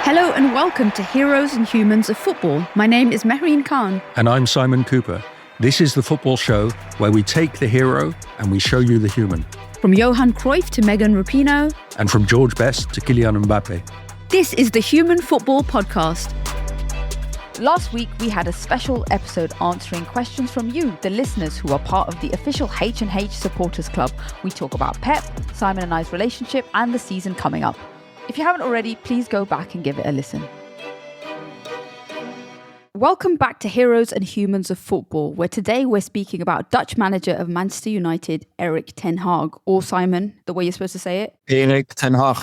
Hello and welcome to Heroes and Humans of Football. My name is Mehreen. And I'm Simon Cooper. This is the football show where we take the hero and we show you the human. From Johan Cruyff to Megan Rapinoe. And from George Best to Kylian Mbappe. This is the Human Football Podcast. Last week, we had a special episode answering questions from you, the listeners who are part of the official H&H Supporters Club. We talk about Pep, Simon and I's relationship, and the season coming up. If you haven't already, please go back and give it a listen. Welcome back to Heroes and Humans of Football, where today we're speaking about Dutch manager of Manchester United, Erik ten Hag, or Simon, the way you're supposed to say it. Erik ten Hag.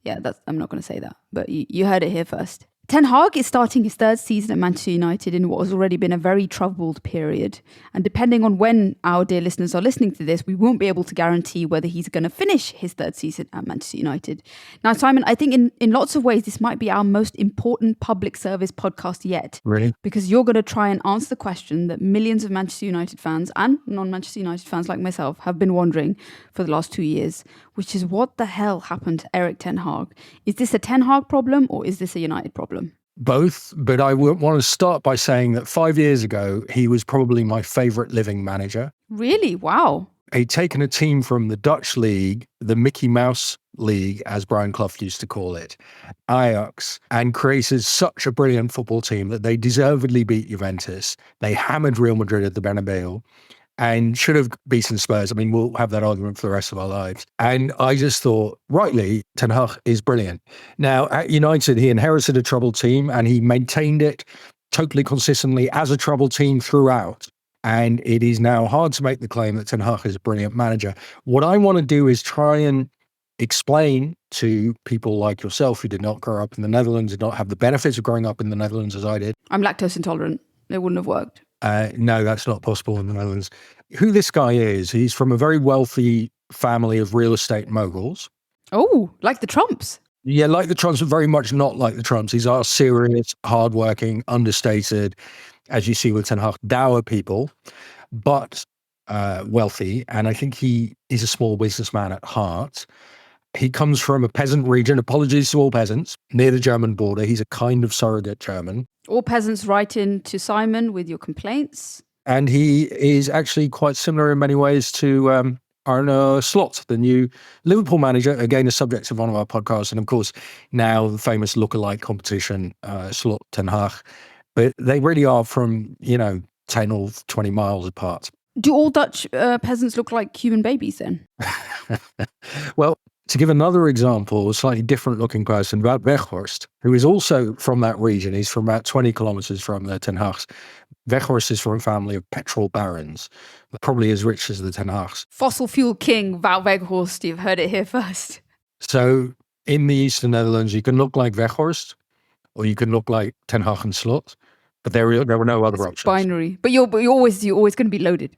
Yeah, I'm not going to say that, but you heard it here first. Ten Hag is starting his third season at Manchester United in what has already been a very troubled period. And depending on when our dear listeners are listening to this, we won't be able to guarantee whether he's going to finish his third season at Manchester United. Now, Simon, I think in lots of ways, this might be our most important public service podcast yet. Really? Because you're going to try and answer the question that millions of Manchester United fans and non-Manchester United fans like myself have been wondering for the last 2 years, which is what the hell happened to Erik ten Hag? Is this a Ten Hag problem or is this a United problem? Both, but I want to start by saying that 5 years ago, he was probably my favourite living manager. Really? Wow. He'd taken a team from the Dutch league, the Mickey Mouse League, as Brian Clough used to call it, Ajax, and created such a brilliant football team that they deservedly beat Juventus. They hammered Real Madrid at the Bernabeu and should have beaten Spurs. I mean, we'll have that argument for the rest of our lives. And I just thought, rightly, Ten Hag is brilliant. Now, at United, he inherited a troubled team and he maintained it totally consistently as a troubled team throughout. And it is now hard to make the claim that Ten Hag is a brilliant manager. What I want to do is try and explain to people like yourself who did not grow up in the Netherlands, did not have the benefits of growing up in the Netherlands as I did. I'm lactose intolerant. It wouldn't have worked. No, that's not possible in the Netherlands. Who this guy is, he's from a very wealthy family of real estate moguls. Oh, like the Trumps. Yeah, like the Trumps, but very much not like the Trumps. These are serious, hardworking, understated, as you see with Ten Hag, dour people, but wealthy. And I think he is a small businessman at heart. He comes from a peasant region, apologies to all peasants, near the German border. He's a kind of surrogate German. All peasants write in to Simon with your complaints. And he is actually quite similar in many ways to Arne Slot, the new Liverpool manager, again, a subject of one of our podcasts. And of course, now the famous lookalike competition, Slot Ten Hag. But they really are from, 10 or 20 miles apart. Do all Dutch peasants look like human babies then? Well, to give another example, a slightly different looking person, Wout Weghorst, who is also from that region. He's from about 20 kilometers from the Ten Hags. Weghorst is from a family of petrol barons, probably as rich as the Ten Hags. Fossil fuel king, Wout Weghorst. You've heard it here first. So in the Eastern Netherlands, you can look like Weghorst or you can look like Ten Hag and Slot, but there were no other options. Binary. But you're always going to be loaded.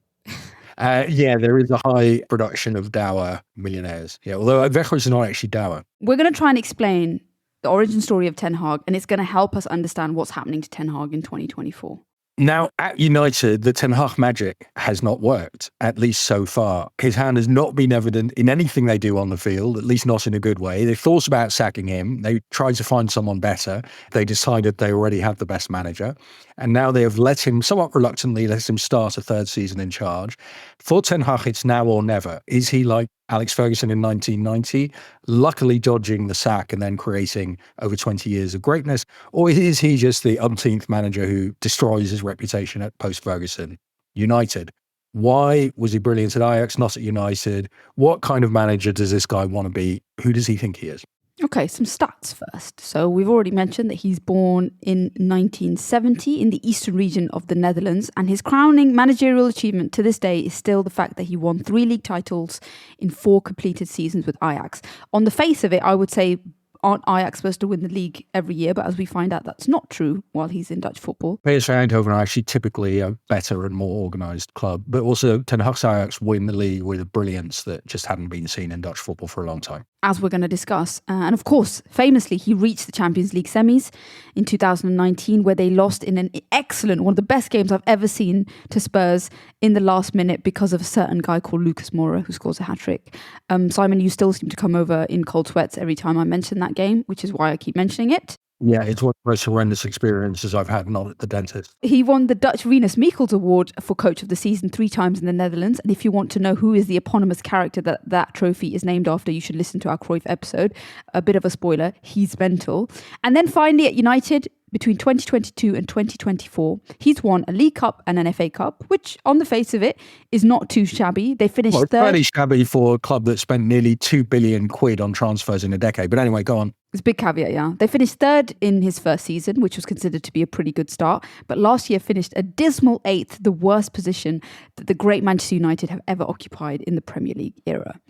Yeah, there is a high production of dour millionaires. Yeah, although Weghorst is not actually dour. We're going to try and explain the origin story of Ten Hag, and it's going to help us understand what's happening to Ten Hag in 2024. Now, at United, the Ten Hag magic has not worked, at least so far. His hand has not been evident in anything they do on the field, at least not in a good way. They thought about sacking him. They tried to find someone better. They decided they already had the best manager. And now they have somewhat reluctantly, let him start a third season in charge. For Ten Hag, it's now or never. Is he like Alex Ferguson in 1990, luckily dodging the sack and then creating over 20 years of greatness? Or is he just the umpteenth manager who destroys his reputation at post-Ferguson United? Why was he brilliant at Ajax, not at United? What kind of manager does this guy want to be? Who does he think he is? Okay, some stats first. So we've already mentioned that he's born in 1970 in the eastern region of the Netherlands, and his crowning managerial achievement to this day is still the fact that he won 3 league titles in 4 completed seasons with Ajax. On the face of it, I would say, aren't Ajax supposed to win the league every year? But as we find out, that's not true while he's in Dutch football. PSV Eindhoven are actually typically a better and more organised club, but also Ten Hag's Ajax win the league with a brilliance that just hadn't been seen in Dutch football for a long time. As we're going to discuss. And of course, famously, he reached the Champions League semis in 2019, where they lost in an excellent, one of the best games I've ever seen, to Spurs in the last minute because of a certain guy called Lucas Moura who scores a hat-trick. Simon, you still seem to come over in cold sweats every time I mention that game, which is why I keep mentioning it. Yeah, it's one of the most horrendous experiences I've had, not at the dentist. He won the Dutch Rinus Michels Award for Coach of the Season 3 times in the Netherlands. And if you want to know who is the eponymous character that trophy is named after, you should listen to our Cruyff episode. A bit of a spoiler, he's mental. And then finally at United, between 2022 and 2024, he's won a League Cup and an FA Cup, which on the face of it is not too shabby. They finished Well, it's third. fairly shabby for a club that spent nearly 2 billion quid on transfers in a decade. But anyway, go on. It's a big caveat, yeah. They finished third in his first season, which was considered to be a pretty good start. But last year finished a dismal 8th, the worst position that the great Manchester United have ever occupied in the Premier League era.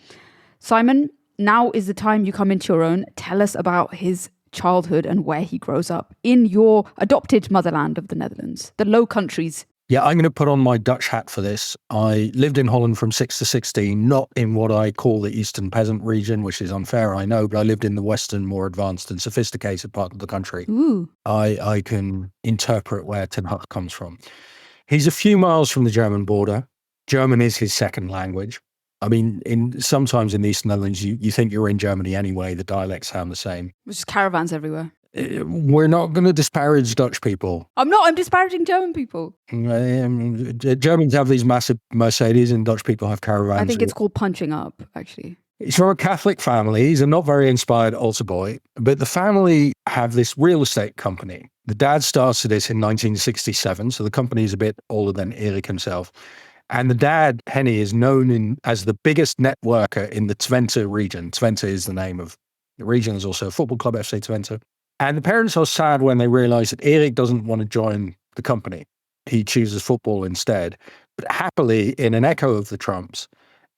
Simon, now is the time you come into your own. Tell us about his childhood and where he grows up in your adopted motherland of the Netherlands, the Low Countries. Yeah, I'm going to put on my Dutch hat for this. I lived in Holland from 6 to 16, not in what I call the Eastern Peasant region, which is unfair, I know, but I lived in the Western, more advanced and sophisticated part of the country. Ooh. I can interpret where Ten Hag comes from. He's a few miles from the German border. German is his second language. I mean, sometimes in the Eastern Netherlands, you think you're in Germany anyway. The dialects sound the same. There's just caravans everywhere. We're not going to disparage Dutch people. I'm disparaging German people. Germans have these massive Mercedes and Dutch people have caravans. I think it's called punching up, actually. He's from a Catholic family. He's a not very inspired altar boy, but the family have this real estate company. The dad started it in 1967, so the company is a bit older than Erik himself. And the dad, Henny, is known as the biggest networker in the Twente region. Twente is the name of the region. There's also a football club, FC Twente. And the parents are sad when they realize that Erik doesn't want to join the company. He chooses football instead. But happily, in an echo of the Trumps,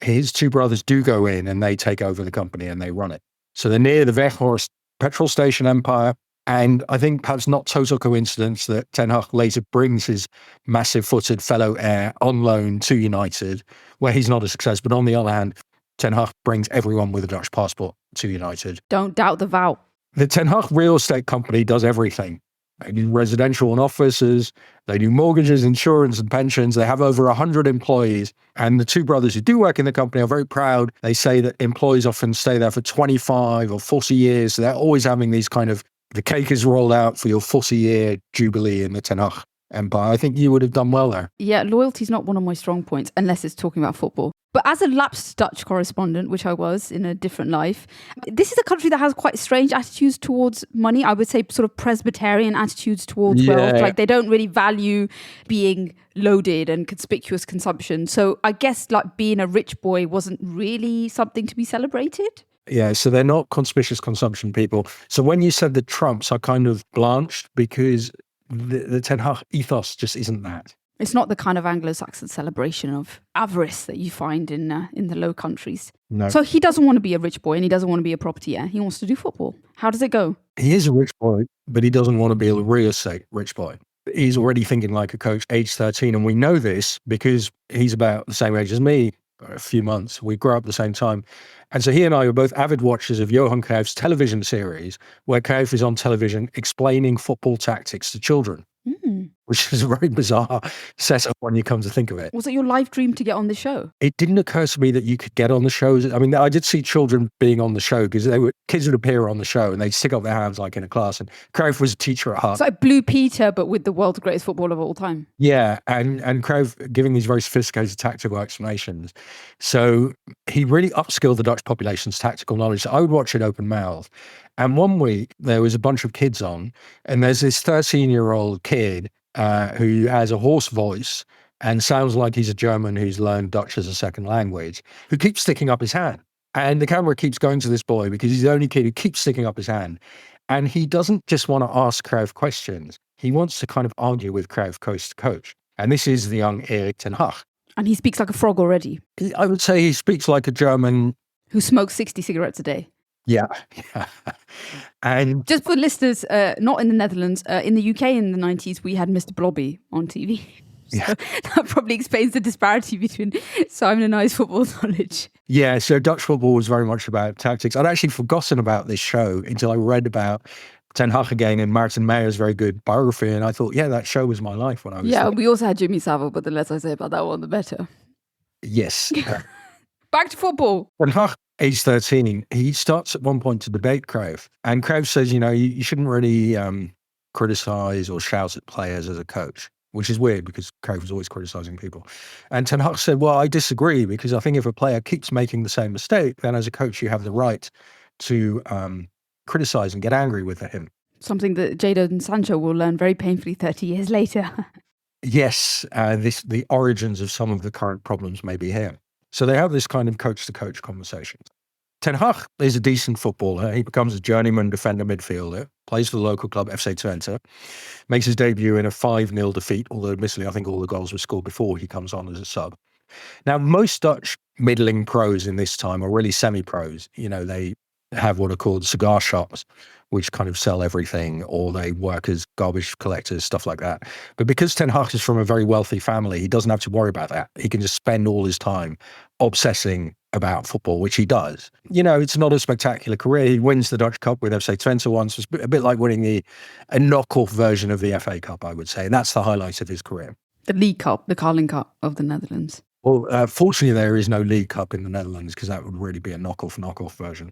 his two brothers do go in and they take over the company and they run it. So they're near the Weghorst petrol station empire. And I think perhaps not total coincidence that Ten Hag later brings his massive-footed fellow heir on loan to United, where he's not a success. But on the other hand, Ten Hag brings everyone with a Dutch passport to United. Don't doubt the vow. The Ten Hag real estate company does everything. They do residential and offices. They do mortgages, insurance and pensions. They have over 100 employees. And the two brothers who do work in the company are very proud. They say that employees often stay there for 25 or 40 years. So they're always having these kind of, the cake is rolled out for your 40-year jubilee in the Ten Hag empire. I think you would have done well there. Yeah, loyalty's not one of my strong points, unless it's talking about football. But as a lapsed Dutch correspondent, which I was in a different life, this is a country that has quite strange attitudes towards money. I would say sort of Presbyterian attitudes towards wealth. Like they don't really value being loaded and conspicuous consumption. So I guess like being a rich boy wasn't really something to be celebrated. Yeah, so they're not conspicuous consumption people. So when you said the Trumps, I kind of blanched because the Ten Hag ethos just isn't that. It's not the kind of Anglo-Saxon celebration of avarice that you find in the Low Countries. No. So he doesn't want to be a rich boy and he doesn't want to be a propertier. He wants to do football. How does it go? He is a rich boy, but he doesn't want to be a real estate rich boy. He's already thinking like a coach, age 13. And we know this because he's about the same age as me, a few months. We grew up at the same time. And so he and I were both avid watchers of Johan Cruyff's television series, where Cruyff is on television explaining football tactics to children, which is a very bizarre setup when you come to think of it. Was it your life dream to get on the show? It didn't occur to me that you could get on the shows. I mean, I did see children being on the show because kids would appear on the show and they'd stick up their hands like in a class. And Cruyff was a teacher at heart. It's like Blue Peter, but with the world's greatest footballer of all time. Yeah, and Cruyff giving these very sophisticated tactical explanations. So he really upskilled the Dutch population's tactical knowledge. So I would watch it open mouth. And one week there was a bunch of kids on, and there's this 13-year-old kid who has a hoarse voice and sounds like he's a German who's learned Dutch as a second language, who keeps sticking up his hand. And the camera keeps going to this boy because he's the only kid who keeps sticking up his hand. And he doesn't just want to ask Cruyff questions. He wants to kind of argue with Cruyff coach to coach. And this is the young Erik ten Hag. And he speaks like a frog already. I would say he speaks like a German who smokes 60 cigarettes a day. Yeah. And just for listeners, not in the Netherlands, in the UK in the 90s, we had Mr. Blobby on TV. So yeah. That probably explains the disparity between Simon and I's football knowledge. Yeah, so Dutch football was very much about tactics. I'd actually forgotten about this show until I read about Ten Hag again and Martin Meyer's very good biography. And I thought, yeah, that show was my life when I was there. We also had Jimmy Savile, but the less I say about that one, the better. Yes. Back to football. Ten Hag, age 13, he starts at one point to debate Cruyff. And Cruyff says, you shouldn't really criticize or shout at players as a coach, which is weird because Cruyff was always criticizing people. And Ten Hag said, well, I disagree because I think if a player keeps making the same mistake, then as a coach, you have the right to criticize and get angry with him. Something that Jadon Sancho will learn very painfully 30 years later. Yes, the origins of some of the current problems may be here. So they have this kind of coach-to-coach conversation. Ten Hag is a decent footballer. He becomes a journeyman defender midfielder, plays for the local club FC Twente, makes his debut in a 5-0 defeat, although admittedly I think all the goals were scored before he comes on as a sub. Now, most Dutch middling pros in this time are really semi-pros. They have what are called cigar shops, which kind of sell everything, or they work as garbage collectors, stuff like that. But because Ten Hag is from a very wealthy family, he doesn't have to worry about that. He can just spend all his time obsessing about football, which he does. It's not a spectacular career. He wins the Dutch Cup with FC Twente once. It's a bit like winning a knockoff version of the FA Cup, I would say. And that's the highlight of his career. The League Cup, the Carling Cup of the Netherlands. Well, fortunately, there is no League Cup in the Netherlands because that would really be a knockoff version.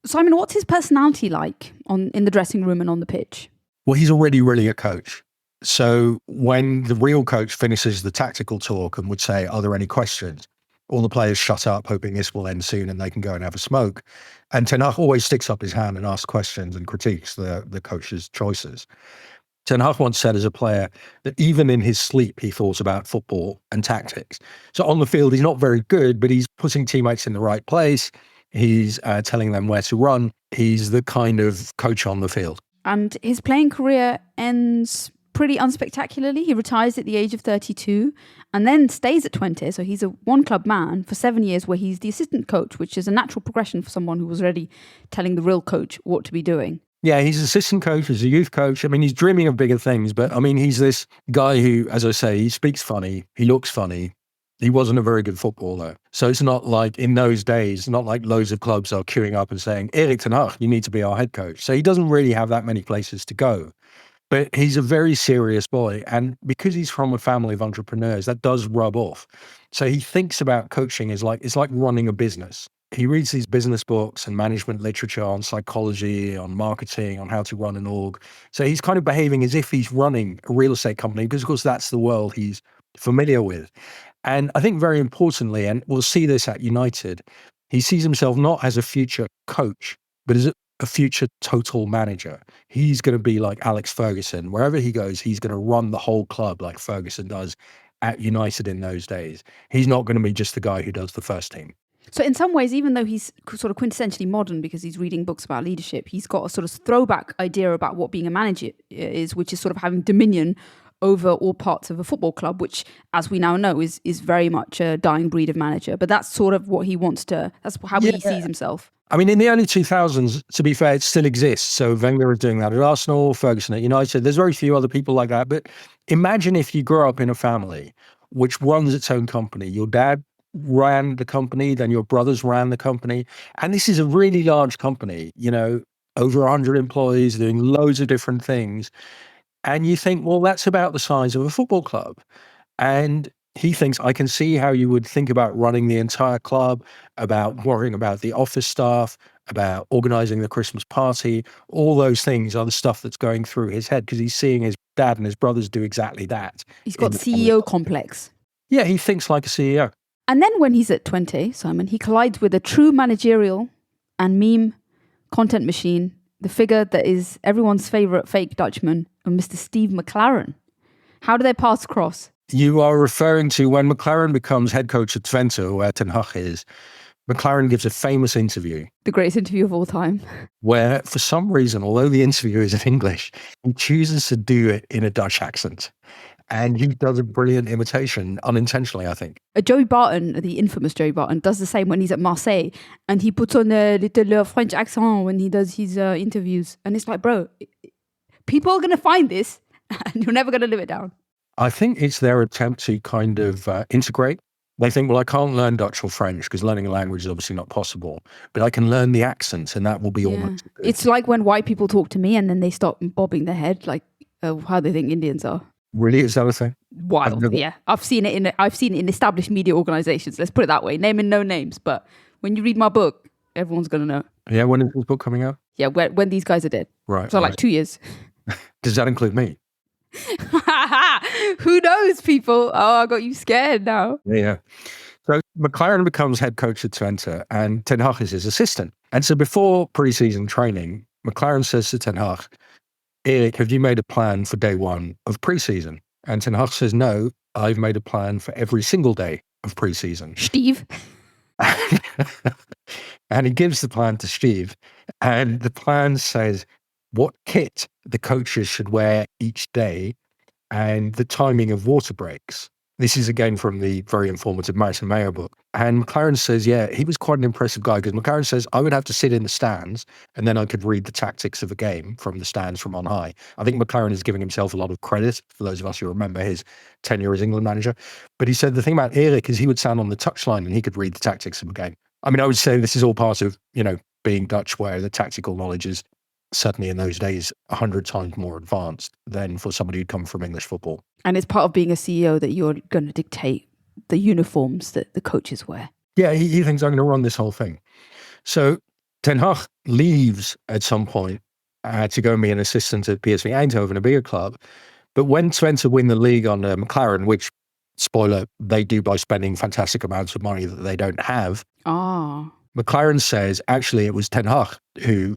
Simon, what's his personality like in the dressing room and on the pitch? Well, he's already really a coach. So when the real coach finishes the tactical talk and would say, are there any questions? All the players shut up, hoping this will end soon and they can go and have a smoke. And Ten Hag always sticks up his hand and asks questions and critiques the coach's choices. Ten Hag once said as a player that even in his sleep, he thought about football and tactics. So on the field, he's not very good, but he's putting teammates in the right place. He's telling them where to run. He's the kind of coach on the field. And his playing career ends pretty unspectacularly. He retires at the age of 32 and then stays at Twente. So he's a one-club man for 7 years where he's the assistant coach, which is a natural progression for someone who was already telling the real coach what to be doing. Yeah, he's assistant coach, he's a youth coach. I mean, he's dreaming of bigger things, but I mean, he's this guy who, as I say, he speaks funny, he looks funny. He wasn't a very good footballer. So it's not like in those days, not like loads of clubs are queuing up and saying, Erik ten Hag, you need to be our head coach. So he doesn't really have that many places to go. But he's a very serious boy. And because he's from a family of entrepreneurs, that does rub off. So he thinks about coaching as it's like running a business. He reads these business books and management literature on psychology, on marketing, on how to run an org. So he's kind of behaving as if he's running a real estate company because, of course, that's the world he's familiar with. And I think very importantly, and we'll see this at United, he sees himself not as a future coach, but as a future total manager. He's going to be like Alex Ferguson. Wherever he goes, he's going to run the whole club like Ferguson does at United in those days. He's not going to be just the guy who does the first team. So in some ways, even though he's sort of quintessentially modern because he's reading books about leadership, he's got a sort of throwback idea about what being a manager is, which is sort of having dominion over all parts of a football club, which, as we now know, is very much a dying breed of manager. But that's sort of what he wants to, that's how he sees himself. I mean, in the early 2000s, to be fair, it still exists. So Wenger was doing that at Arsenal, Ferguson at United. There's very few other people like that. But imagine if you grew up in a family which runs its own company. Your dad ran the company, then your brothers ran the company. And this is a really large company, over 100 employees doing loads of different things. And you think, well, that's about the size of a football club. And he thinks, I can see how you would think about running the entire club, about worrying about the office staff, about organizing the Christmas party. All those things are the stuff that's going through his head because he's seeing his dad and his brothers do exactly that. He's got CEO complex. Yeah, he thinks like a CEO. And then when he's at Twente, Simon, he collides with a true managerial and meme content machine, the figure that is everyone's favorite fake Dutchman, of Mr. Steve McClaren. How do their paths cross? You are referring to when McClaren becomes head coach at Twente, where Ten Hag is. McClaren gives a famous interview. The greatest interview of all time. Where, for some reason, although the interview is in English, he chooses to do it in a Dutch accent. And he does a brilliant imitation, unintentionally, I think. Joey Barton, the infamous Joey Barton, does the same when he's at Marseille. And he puts on a little French accent when he does his interviews. And it's like, bro, people are going to find this and you're never going to live it down. I think it's their attempt to kind of integrate. They think, well, I can't learn Dutch or French because learning a language is obviously not possible, but I can learn the accents and that will be almost good. It's like when white people talk to me and then they stop bobbing their head like how they think Indians are. Really? Is that a thing? Wild, never- yeah. I've seen it in established media organizations. Let's put it that way. Naming no names, but when you read my book, everyone's gonna know. Yeah, when is this book coming out? Yeah, when these guys are dead. Right. So right. like 2 years. Does that include me? Who knows, people? Oh, I got you scared now. Yeah. So McClaren becomes head coach at Twente and Ten Hag is his assistant. And so before pre-season training, McClaren says to Ten Hag, Erik, have you made a plan for day one of pre-season? And Ten Hag says, no, I've made a plan for every single day of pre-season. Steve. And he gives the plan to Steve. And the plan says what kit the coaches should wear each day and the timing of water breaks. This is again from the very informative Mehreen book. And McClaren says, yeah, he was quite an impressive guy because McClaren says, I would have to sit in the stands and then I could read the tactics of a game from the stands from on high. I think McClaren is giving himself a lot of credit for those of us who remember his tenure as England manager. But he said the thing about Erik is he would stand on the touchline and he could read the tactics of a game. I mean, I would say this is all part of, being Dutch where the tactical knowledge is certainly in those days 100 times more advanced than for somebody who'd come from English football. And it's part of being a CEO that you're going to dictate the uniforms that the coaches wear. Yeah, he thinks I'm going to run this whole thing. So Ten Hag leaves at some point to go and be an assistant at PSV Eindhoven, a bigger club. But when Twente win the league under McClaren, which, spoiler, they do by spending fantastic amounts of money that they don't have, McClaren says, actually, it was Ten Hag who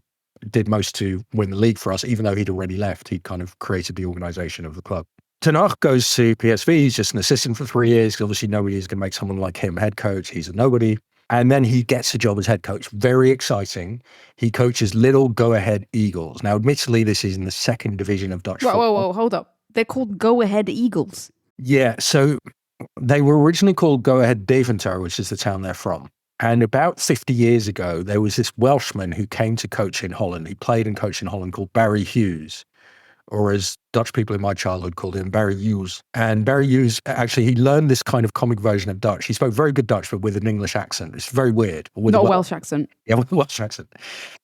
did most to win the league for us, even though he'd already left. He'd kind of created the organisation of the club. Ten Hag goes to PSV. He's just an assistant for 3 years. Obviously, nobody is going to make someone like him head coach. He's a nobody. And then he gets a job as head coach. Very exciting. He coaches little go-ahead Eagles. Now, admittedly, this is in the second division of Dutch football. Whoa, hold up. They're called go-ahead Eagles. Yeah, so they were originally called Go-Ahead Deventer, which is the town they're from. And about 50 years ago, there was this Welshman who came to coach in Holland. He played and coached in Holland called Barry Hughes, or as Dutch people in my childhood called him, Barry Hughes. And Barry Hughes, actually, he learned this kind of comic version of Dutch. He spoke very good Dutch, but with an English accent. It's very weird. Not a Welsh accent. Yeah, with a Welsh accent.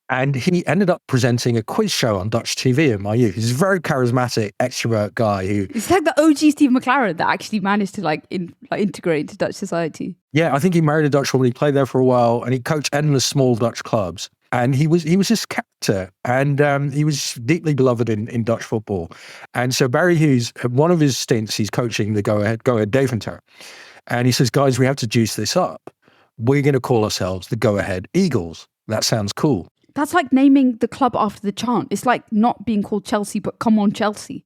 And he ended up presenting a quiz show on Dutch TV in my youth. He's a very charismatic, extrovert guy who... It's like the OG Steve McClaren that actually managed to integrate into Dutch society. Yeah, I think he married a Dutch woman. He played there for a while and he coached endless small Dutch clubs. And he was this character and he was deeply beloved in Dutch football. And so Barry Hughes, one of his stints, he's coaching the Go-Ahead Deventer. And he says, guys, we have to juice this up. We're going to call ourselves the Go-Ahead Eagles. That sounds cool. That's like naming the club after the chant. It's like not being called Chelsea, but come on, Chelsea.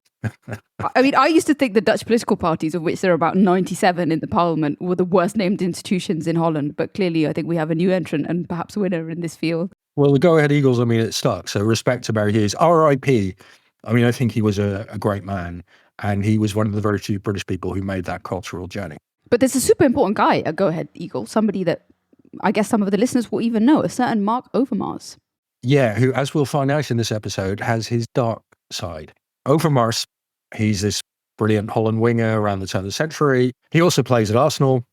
I mean, I used to think the Dutch political parties, of which there are about 97 in the parliament, were the worst named institutions in Holland. But clearly, I think we have a new entrant and perhaps a winner in this field. Well, the Go-Ahead Eagles, I mean, it stuck. So respect to Barry Hughes. R.I.P. I mean, I think he was a great man. And he was one of the very few British people who made that cultural journey. But there's a super important guy at Go-Ahead Eagle, somebody that I guess some of the listeners will even know, a certain Mark Overmars. Yeah, who, as we'll find out in this episode, has his dark side. Overmars, he's this brilliant Holland winger around the turn of the century. He also plays at Arsenal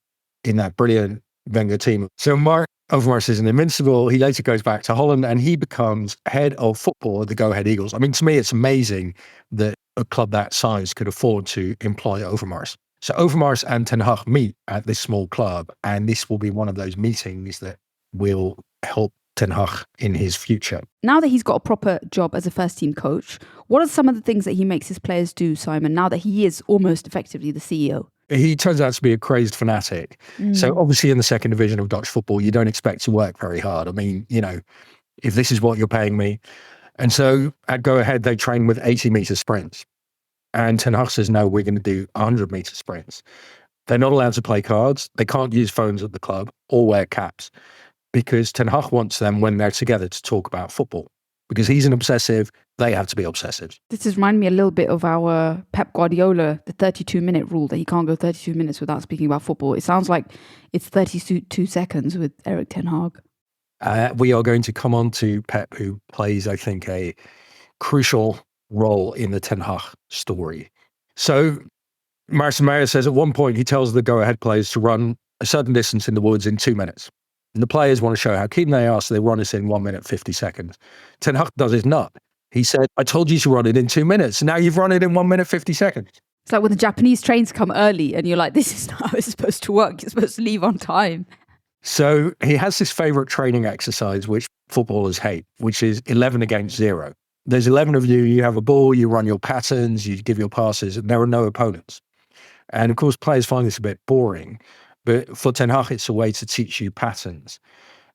in that brilliant Wenger team. So Mark Overmars is an invincible. He later goes back to Holland and he becomes head of football at the Go Ahead Eagles. I mean, to me, it's amazing that a club that size could afford to employ Overmars. So Overmars and Ten Hag meet at this small club, and this will be one of those meetings that will help Ten Hag in his future. Now that he's got a proper job as a first team coach, what are some of the things that he makes his players do, Simon, now that he is almost effectively the CEO? He turns out to be a crazed fanatic. So obviously in the second division of Dutch football, you don't expect to work very hard. I mean, if this is what you're paying me. And so at Go Ahead, they train with 80-meter sprints. And Ten Hag says, no, we're going to do 100-meter sprints. They're not allowed to play cards. They can't use phones at the club or wear caps because Ten Hag wants them when they're together to talk about football. Because he's an obsessive, they have to be obsessive. This is reminding me a little bit of our Pep Guardiola, the 32-minute rule, that he can't go 32 minutes without speaking about football. It sounds like it's 32 seconds with Erik Ten Hag. We are going to come on to Pep, who plays, I think, a crucial role in the Ten Hag story. So Mehreen says at one point he tells the Go-Ahead players to run a certain distance in the woods in 2 minutes. And the players want to show how keen they are, so they run it in 1 minute, 50 seconds. Ten Hag does his nut. He said, I told you to run it in 2 minutes. Now you've run it in 1 minute, 50 seconds. It's like when the Japanese trains come early and you're like, this is not how it's supposed to work. You're supposed to leave on time. So he has this favorite training exercise, which footballers hate, which is 11 against 0. There's 11 of you, you have a ball, you run your patterns, you give your passes, and there are no opponents. And of course, players find this a bit boring, but for Ten Hag, it's a way to teach you patterns.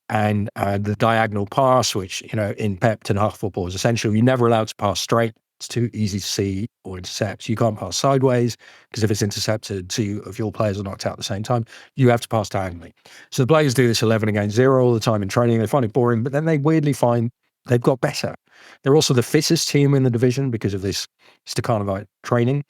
And the diagonal pass, which, in Pep Ten Hag football is essential. You're never allowed to pass straight. It's too easy to see or intercept. You can't pass sideways because if it's intercepted, two of your players are knocked out at the same time. You have to pass diagonally. So the players do this 11 against 0 all the time in training. They find it boring, but then they weirdly find they've got better. They're also the fittest team in the division because of this Stakhanovite training,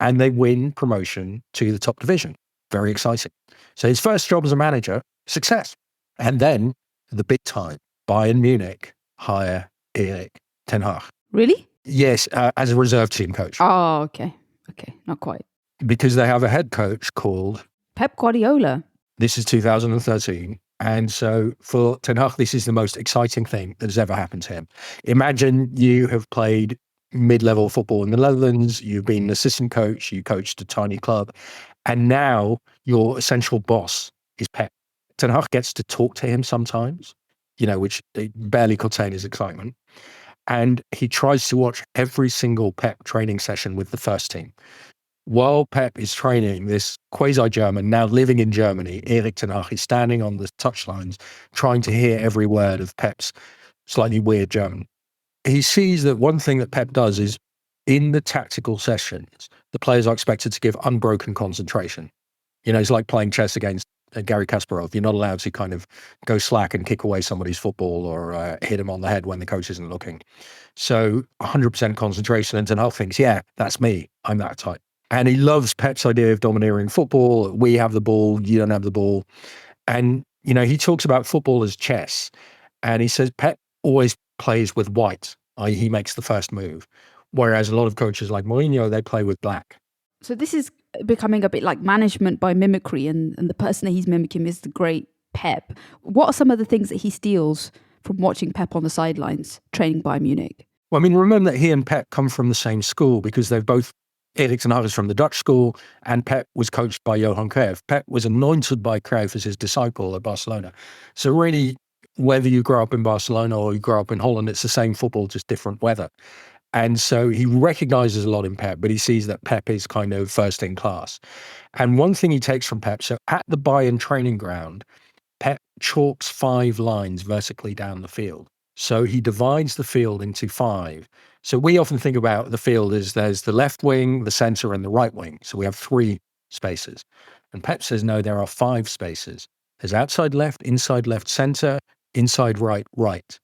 and they win promotion to the top division. Very exciting. So his first job as a manager, success. And then the big time, Bayern Munich hire Erik Ten Hag. Really? Yes, as a reserve team coach. Oh, okay. Okay, not quite. Because they have a head coach called Pep Guardiola. This is 2013. And so for Ten Hag, this is the most exciting thing that has ever happened to him. Imagine you have played mid-level football in the Netherlands, you've been an assistant coach, you coached a tiny club, and now your essential boss is Pep. Ten Hag gets to talk to him sometimes, which barely contain his excitement. And he tries to watch every single Pep training session with the first team. While Pep is training, this quasi-German, now living in Germany, Erik Ten Hag, is standing on the touchlines, trying to hear every word of Pep's slightly weird German. He sees that one thing that Pep does is, in the tactical sessions, the players are expected to give unbroken concentration. It's like playing chess against Garry Kasparov. You're not allowed to kind of go slack and kick away somebody's football or hit him on the head when the coach isn't looking. So 100% concentration. And Ten Hag thinks, yeah, that's me. I'm that type. And he loves Pep's idea of domineering football. We have the ball, you don't have the ball. And, he talks about football as chess. And he says Pep always plays with white, i.e. he makes the first move. Whereas a lot of coaches like Mourinho, they play with black. So this is becoming a bit like management by mimicry, and the person that he's mimicking is the great Pep. What are some of the things that he steals from watching Pep on the sidelines training Bayern Munich? Well, remember that he and Pep come from the same school because they've both, Erik Ten Hag is from the Dutch school and Pep was coached by Johan Cruyff. Pep was anointed by Cruyff as his disciple at Barcelona. So really, whether you grow up in Barcelona or you grow up in Holland, it's the same football, just different weather. And so he recognizes a lot in Pep, but he sees that Pep is kind of first in class. And one thing he takes from Pep, so at the Bayern training ground, Pep chalks 5 lines vertically down the field. So he divides the field into 5. So we often think about the field as there's the left wing, the center, and the right wing. So we have 3 spaces. And Pep says, no, there are 5 spaces. There's outside left, center, inside right, right.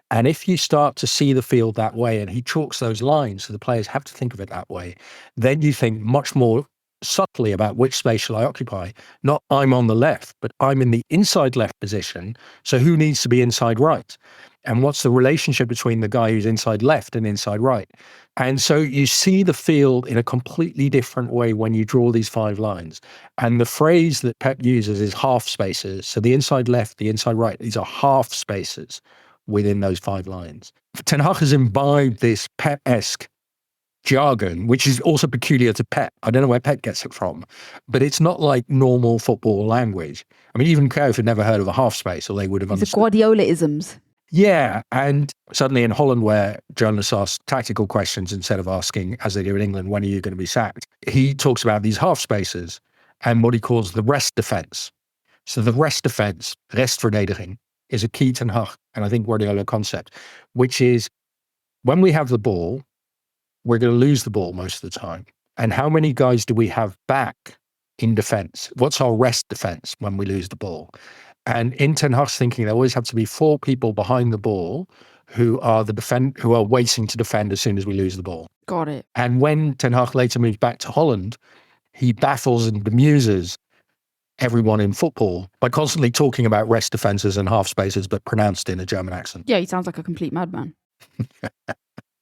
And if you start to see the field that way, and he chalks those lines, so the players have to think of it that way, then you think much more subtly about which space shall I occupy. Not I'm on the left, but I'm in the inside left position, so who needs to be inside right? And what's the relationship between the guy who's inside left and inside right? And so you see the field in a completely different way when you draw these 5 lines. And the phrase that Pep uses is half spaces. So the inside left, the inside right, these are half spaces within those 5 lines. Ten Hag has imbibed this Pep-esque jargon, which is also peculiar to Pep. I don't know where Pep gets it from, but it's not like normal football language. Even Cruyff had never heard of a half space, or they would have understood. The Guardiola-isms. Yeah, and suddenly in Holland, where journalists ask tactical questions instead of asking, as they do in England, when are you going to be sacked? He talks about these half spaces and what he calls the rest defense. So the rest defense, restverdediging, is a key Ten Hag, and I think Guardiola concept, which is when we have the ball, we're going to lose the ball most of the time. And how many guys do we have back in defense? What's our rest defense when we lose the ball? And in Ten Hag's thinking, there always have to be 4 people behind the ball who are who are waiting to defend as soon as we lose the ball. Got it. And when Ten Hag later moved back to Holland, he baffles and bemuses everyone in football by constantly talking about rest defenses and half spaces, but pronounced in a German accent. Yeah, he sounds like a complete madman.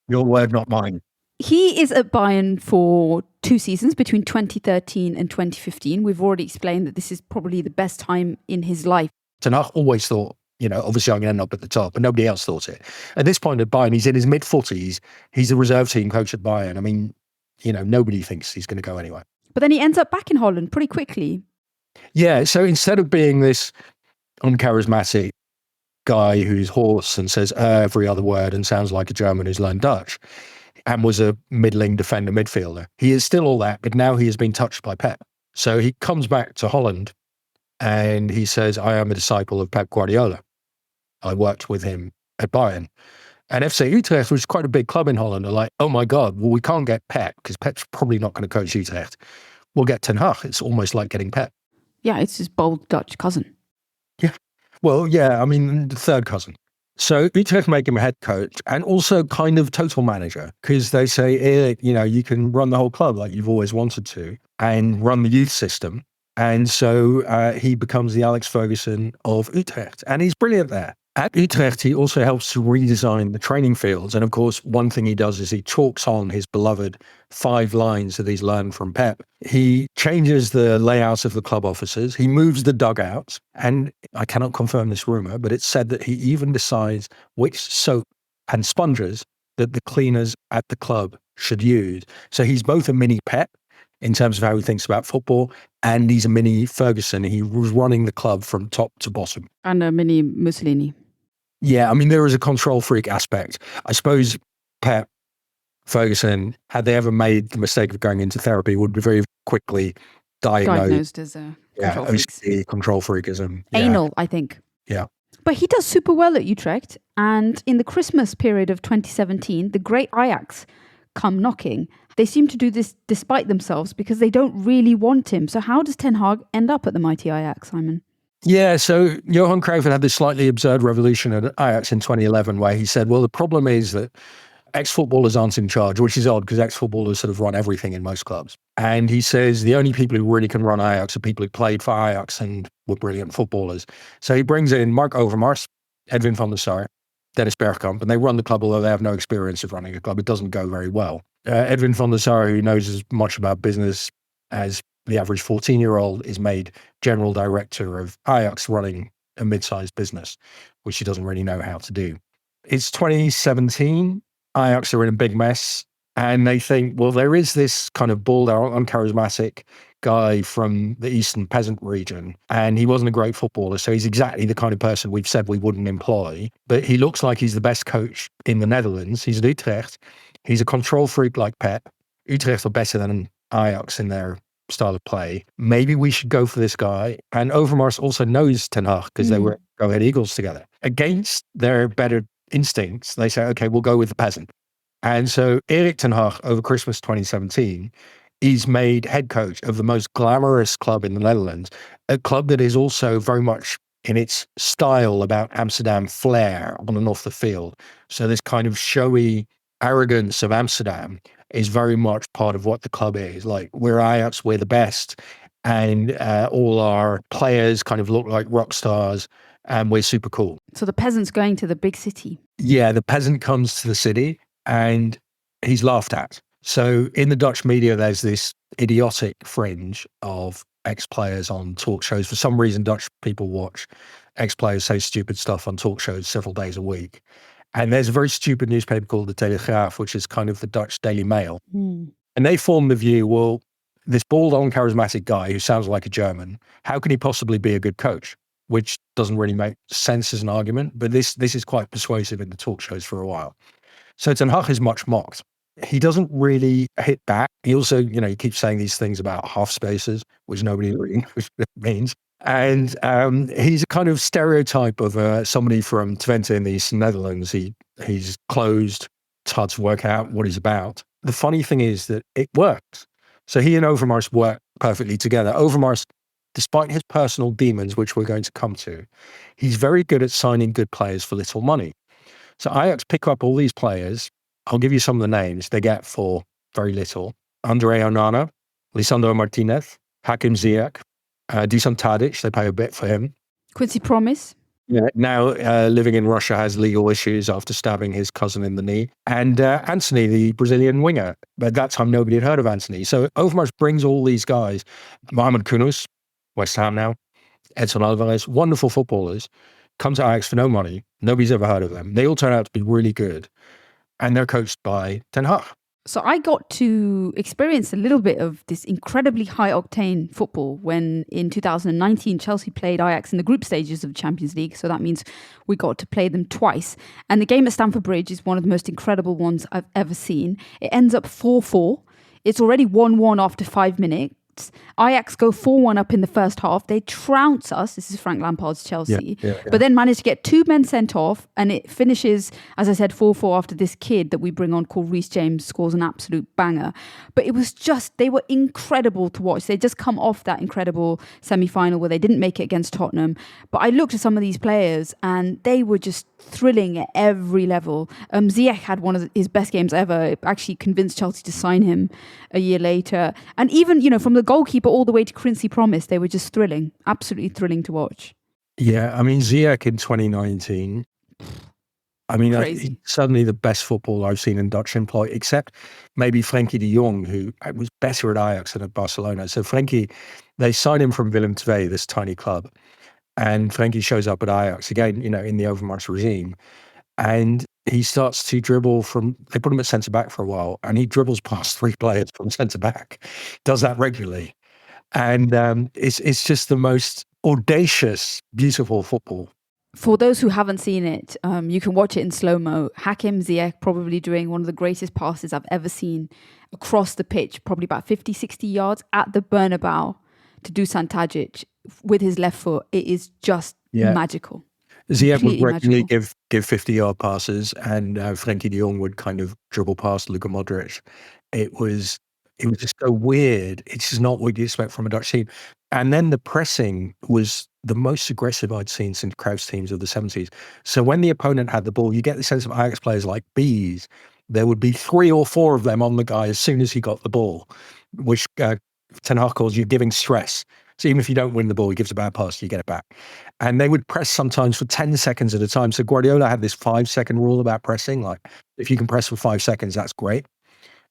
Your word, not mine. He is at Bayern for 2 seasons between 2013 and 2015. We've already explained that this is probably the best time in his life. Ten Hag always thought, obviously I'm going to end up at the top, but nobody else thought it. At this point at Bayern, he's in his mid-40s. He's a reserve team coach at Bayern. nobody thinks he's going to go anywhere. But then he ends up back in Holland pretty quickly. Yeah, so instead of being this uncharismatic guy who's hoarse and says every other word and sounds like a German who's learned Dutch and was a middling defender midfielder, he is still all that, but now he has been touched by Pep. So he comes back to Holland and he says, I am a disciple of Pep Guardiola. I worked with him at Bayern. And FC Utrecht, which is quite a big club in Holland, are like, oh my God, well, we can't get Pep because Pep's probably not going to coach Utrecht. We'll get Ten Hag. It's almost like getting Pep. Yeah, it's his bold Dutch cousin. Yeah. Well, yeah, I mean, the third cousin. So Utrecht make him a head coach and also kind of total manager because they say, Erik, you can run the whole club like you've always wanted to and run the youth system. And so he becomes the Alex Ferguson of Utrecht. And he's brilliant there. At Utrecht, he also helps to redesign the training fields. And of course, one thing he does is he chalks on his beloved 5 lines that he's learned from Pep. He changes the layouts of the club offices. He moves the dugouts. And I cannot confirm this rumor, but it's said that he even decides which soap and sponges that the cleaners at the club should use. So he's both a mini Pep in terms of how he thinks about football, and he's a mini Ferguson. He was running the club from top to bottom. And a mini Mussolini. Yeah, I mean, there is a control freak aspect. I suppose Pep, Ferguson, had they ever made the mistake of going into therapy, would be very quickly diagnosed as a control freak. OCD, control freakism. Anal, I think. Yeah. But he does super well at Utrecht. And in the Christmas period of 2017, the great Ajax come knocking. They seem to do this despite themselves because they don't really want him. So how does Ten Hag end up at the mighty Ajax, Simon? Yeah, so Johan Cruyff had this slightly absurd revolution at Ajax in 2011 where he said, well, the problem is that ex-footballers aren't in charge, which is odd because ex-footballers sort of run everything in most clubs. And he says the only people who really can run Ajax are people who played for Ajax and were brilliant footballers. So he brings in Mark Overmars, Edwin van der Sar, Dennis Bergkamp, and they run the club, although they have no experience of running a club. It doesn't go very well. Edwin van der Sar, who knows as much about business as the average 14-year-old, is made general director of Ajax running a mid-sized business, which he doesn't really know how to do. It's 2017. Ajax are in a big mess. And they think, well, there is this kind of bald, uncharismatic guy from the Eastern peasant region, and he wasn't a great footballer. So he's exactly the kind of person we've said we wouldn't employ. But he looks like he's the best coach in the Netherlands. He's at Utrecht. He's a control freak like Pep. Utrecht are better than Ajax in their style of play. Maybe we should go for this guy. And Overmars also knows Ten Hag because they were Go Ahead Eagles together. Against their better instincts, they say, okay, we'll go with the peasant. And so Erik Ten Hag, over Christmas 2017, is made head coach of the most glamorous club in the Netherlands, a club that is also very much in its style about Amsterdam flair on and off the field. So this kind of showy arrogance of Amsterdam is very much part of what the club is. Like, we're Ajax, we're the best, and all our players kind of look like rock stars, and we're super cool. So the peasant's going to the big city. Yeah, the peasant comes to the city and he's laughed at. So in the Dutch media, there's this idiotic fringe of ex-players on talk shows. For some reason, Dutch people watch ex-players say stupid stuff on talk shows several days a week. And there's a very stupid newspaper called the Telegraaf, which is kind of the Dutch Daily Mail. And they form the view, well, this bald, uncharismatic guy who sounds like a German, how can he possibly be a good coach? Which doesn't really make sense as an argument, but this is quite persuasive in the talk shows for a while. So Ten Hag is much mocked. He doesn't really hit back. He also, he keeps saying these things about half spaces, which nobody really knows what it means. And he's a kind of stereotype of somebody from Twente in the Eastern Netherlands. He's closed. It's hard to work out what he's about. The funny thing is that it works. So he and Overmars work perfectly together. Overmars, despite his personal demons, which we're going to come to, he's very good at signing good players for little money. So Ajax pick up all these players. I'll give you some of the names they get for very little. Andre Onana, Lisandro Martinez, Hakim Ziyech, Dusan Tadic, they pay a bit for him. Quincy Promise. Yeah, now living in Russia, has legal issues after stabbing his cousin in the knee. And Anthony, the Brazilian winger. But at that time, nobody had heard of Anthony. So Overmars brings all these guys. Mohamed Kudus, West Ham now. Edson Alvarez, wonderful footballers, come to Ajax for no money. Nobody's ever heard of them. They all turn out to be really good. And they're coached by Ten Hag. So I got to experience a little bit of this incredibly high octane football when in 2019 Chelsea played Ajax in the group stages of the Champions League. So that means we got to play them twice. And the game at Stamford Bridge is one of the most incredible ones I've ever seen. It ends up 4-4. It's already 1-1 after 5 minutes. Ajax go 4-1 up in the first half. They trounce us. This is Frank Lampard's Chelsea. But then manage to get 2 men sent off. And it finishes, as I said, 4-4 after this kid that we bring on called Reece James scores an absolute banger. But it was just, they were incredible to watch. They just come off that incredible semi-final where they didn't make it against Tottenham. But I looked at some of these players and they were just thrilling at every level. Ziyech had one of his best games ever. It actually convinced Chelsea to sign him a year later. And even, from the goalkeeper all the way to Quincy Promise, they were just thrilling, absolutely thrilling to watch. Yeah, I mean, Ziyech in 2019, he's suddenly the best footballer I've seen in Dutch employ, except maybe Frenkie de Jong, who was better at Ajax than at Barcelona. So Frenkie, they signed him from Willem II, this tiny club. And Frenkie shows up at Ajax again, in the Overmars regime. And he starts to dribble they put him at centre-back for a while, and he dribbles past 3 players from centre-back, does that regularly. And it's just the most audacious, beautiful football. For those who haven't seen it, you can watch it in slow-mo. Hakim Ziyech probably doing one of the greatest passes I've ever seen across the pitch, probably about 50, 60 yards at the Bernabeu to Dusan Tadic with his left foot. It is just magical. Ziyech would regularly give 50-yard passes, and Frenkie de Jong would kind of dribble past Luka Modric. It was just so weird. It's just not what you expect from a Dutch team. And then the pressing was the most aggressive I'd seen since Cruyff's teams of the 70s. So when the opponent had the ball, you get the sense of Ajax players like bees. There would be 3 or 4 of them on the guy as soon as he got the ball, which Ten Hag calls you giving stress. So even if you don't win the ball, he gives a bad pass, you get it back. And they would press sometimes for 10 seconds at a time. So Guardiola had this 5-second rule about pressing. Like, if you can press for 5 seconds, that's great.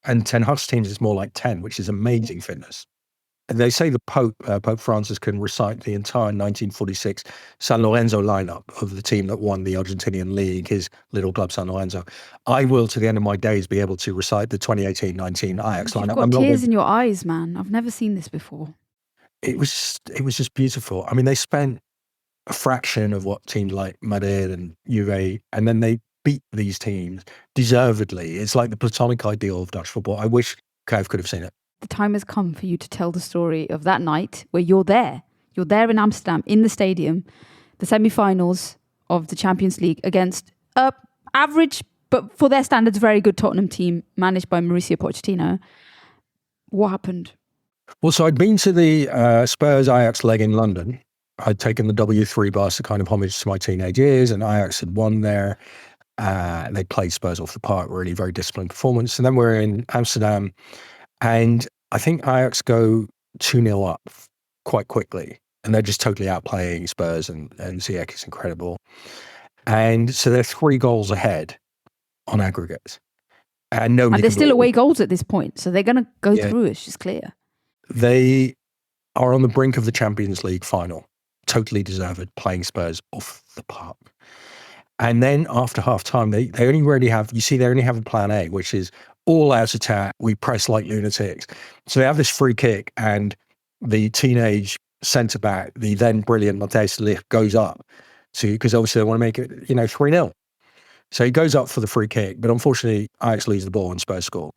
And Ten Hag's teams is more like 10, which is amazing fitness. And they say the Pope Francis, can recite the entire 1946 San Lorenzo lineup of the team that won the Argentinian league, his little club San Lorenzo. I will, to the end of my days, be able to recite the 2018-19 Ajax lineup. You've got tears in your eyes, man. I've never seen this before. It was just beautiful. I mean, they spent a fraction of what teams like Madrid and Juve, and then they beat these teams deservedly. It's like the platonic ideal of Dutch football. I wish Cruyff could have seen it. The time has come for you to tell the story of that night where you're there. You're there in Amsterdam, in the stadium, the semi-finals of the Champions League against average, but for their standards, very good Tottenham team managed by Mauricio Pochettino. What happened? Well, so I'd been to the Spurs Ajax leg in London. I'd taken the W3 bus to kind of homage to my teenage years, and Ajax had won there. They played Spurs off the park, really very disciplined performance. And then we're in Amsterdam, and I think Ajax go 2-0 up quite quickly, and they're just totally outplaying Spurs, and Ziyech is incredible. And so they're 3 goals ahead on aggregate. And they're still away goals at this point, so they're going to go through, it's just clear. They are on the brink of the Champions League final, totally deserved, playing Spurs off the park. And then after half time, they only really have, they only have a plan A, which is all out attack. We press like lunatics. So they have this free kick, and the teenage centre back, the then brilliant Matthijs de Ligt, goes up because obviously they want to make it, 3-0. So he goes up for the free kick, but unfortunately, Ajax lose the ball and Spurs score.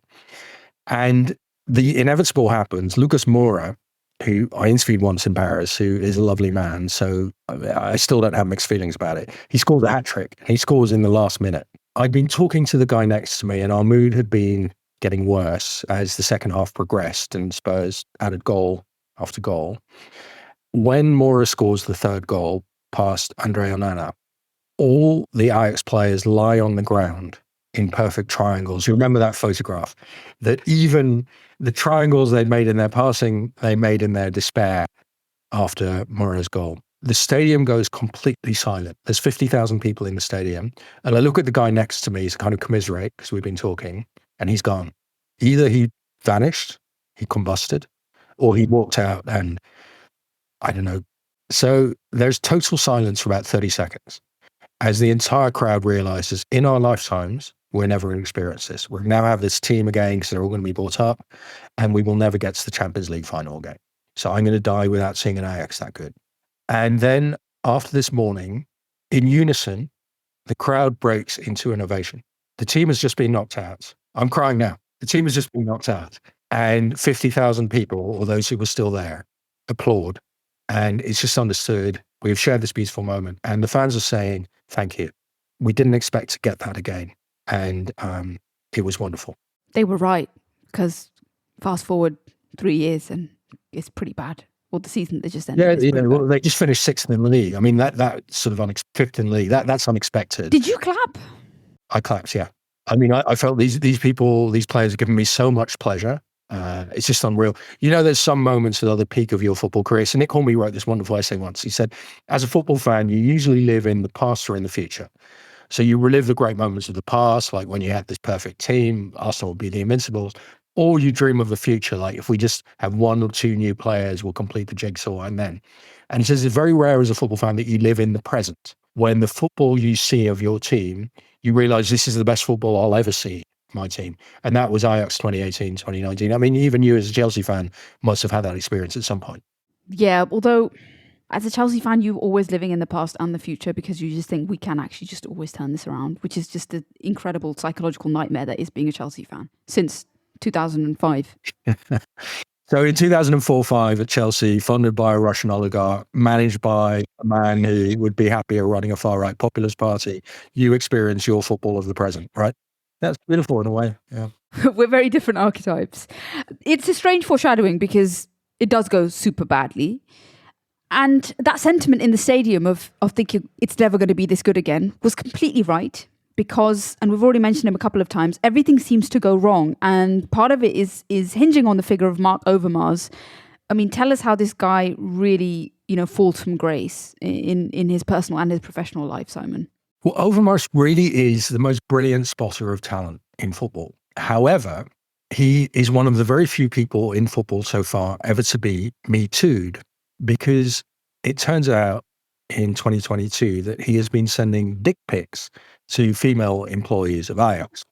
And the inevitable happens. Lucas Moura, who I interviewed once in Paris, who is a lovely man, so I still don't have mixed feelings about it. He scores a hat-trick. He scores in the last minute. I'd been talking to the guy next to me, and our mood had been getting worse as the second half progressed and Spurs added goal after goal. When Moura scores the 3rd goal past Andre Onana, all the Ajax players lie on the ground in perfect triangles. You remember that photograph? That even the triangles they'd made in their passing, they made in their despair after Moura's goal. The stadium goes completely silent. There's 50,000 people in the stadium. And I look at the guy next to me to kind of commiserate, because we've been talking, and he's gone. Either he vanished, he combusted, or he walked out and I don't know. So there's total silence for about 30 seconds as the entire crowd realizes in our lifetimes, we're never going to experience this. We're now have this team again because they're all going to be brought up, and we will never get to the Champions League final again. So I'm going to die without seeing an Ajax that good. And then after this morning, in unison, the crowd breaks into an ovation. The team has just been knocked out. I'm crying now. The team has just been knocked out. And 50,000 people, or those who were still there, applaud. And it's just understood. We've shared this beautiful moment. And the fans are saying, thank you. We didn't expect to get that again. And it was wonderful. They were right, because fast forward 3 years and it's pretty bad. Well, the season they just ended. Yeah, well, they just finished 6th in the league. I mean, that sort of fifth in the league. That's unexpected. Did you clap? I clapped, yeah. I mean, I felt these people, these players have given me so much pleasure. It's just unreal. There's some moments at the peak of your football career. So Nick Hornby wrote this wonderful essay once. He said, as a football fan, you usually live in the past or in the future. So you relive the great moments of the past, like when you had this perfect team, Arsenal would be the Invincibles. Or you dream of the future, like if we just have 1 or 2 new players, we'll complete the jigsaw and then. And he says it's very rare as a football fan that you live in the present. When the football you see of your team, you realise this is the best football I'll ever see, my team. And that was Ajax 2018, 2019. I mean, even you as a Chelsea fan must have had that experience at some point. Yeah, although as a Chelsea fan, you're always living in the past and the future because you just think we can actually just always turn this around, which is just an incredible psychological nightmare that is being a Chelsea fan since 2005. So in 2004-05 at Chelsea, funded by a Russian oligarch, managed by a man who would be happier running a far-right populist party, you experience your football of the present, right? That's beautiful in a way, yeah. We're very different archetypes. It's a strange foreshadowing because it does go super badly. And that sentiment in the stadium of thinking it's never going to be this good again was completely right. Because, and we've already mentioned him a couple of times, everything seems to go wrong. And part of it is hinging on the figure of Mark Overmars. I mean, tell us how this guy really, falls from grace in his personal and his professional life, Simon. Well, Overmars really is the most brilliant spotter of talent in football. However, he is one of the very few people in football so far ever to be Me Too'd, because it turns out in 2022 that he has been sending dick pics to female employees of Ajax.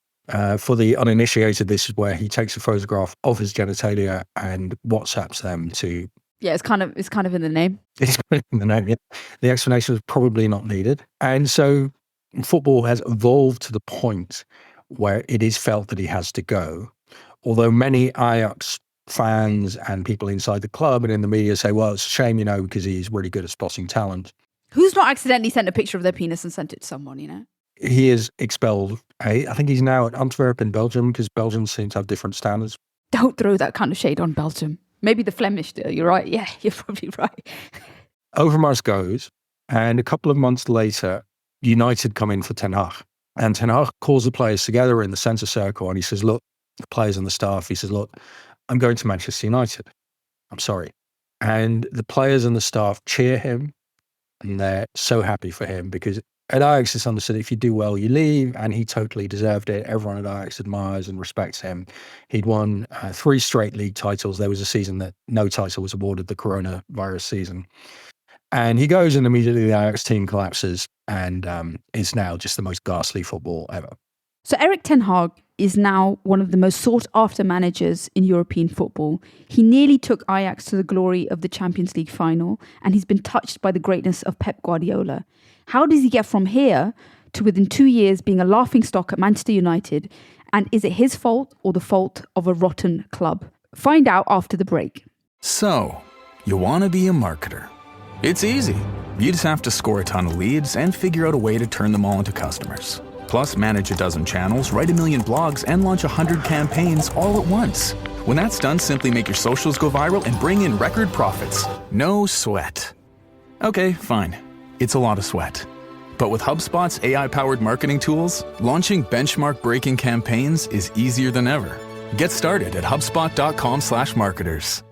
For the uninitiated, this is where he takes a photograph of his genitalia and WhatsApps them to... Yeah, it's kind of in the name. It's in the name, yeah. The explanation is probably not needed. And so football has evolved to the point where it is felt that he has to go. Although many Ajax fans and people inside the club and in the media say, well, it's a shame, because he's really good at spotting talent. Who's not accidentally sent a picture of their penis and sent it to someone, He is expelled. I think he's now at Antwerp in Belgium because Belgium seems to have different standards. Don't throw that kind of shade on Belgium. Maybe the Flemish do. You're right. Yeah, you're probably right. Overmars goes, and a couple of months later, United come in for Ten Hag. And Ten Hag calls the players together in the centre circle and he says, look, the players and the staff, he says, look, I'm going to Manchester United. I'm sorry. And the players and the staff cheer him and they're so happy for him because at Ajax, it's understood if you do well, you leave, and he totally deserved it. Everyone at Ajax admires and respects him. He'd won 3 straight league titles. There was a season that no title was awarded, the coronavirus season. And he goes and immediately the Ajax team collapses and is now just the most ghastly football ever. So Erik ten Hag is now one of the most sought-after managers in European football. He nearly took Ajax to the glory of the Champions League final, and he's been touched by the greatness of Pep Guardiola. How does he get from here to within 2 years being a laughingstock at Manchester United? And is it his fault or the fault of a rotten club? Find out after the break. So, you want to be a marketer. It's easy. You just have to score a ton of leads and figure out a way to turn them all into customers. Plus, manage a dozen channels, write a million blogs, and launch 100 campaigns all at once. When that's done, simply make your socials go viral and bring in record profits. No sweat. Okay, fine. It's a lot of sweat. But with HubSpot's AI-powered marketing tools, launching benchmark-breaking campaigns is easier than ever. Get started at HubSpot.com/marketers.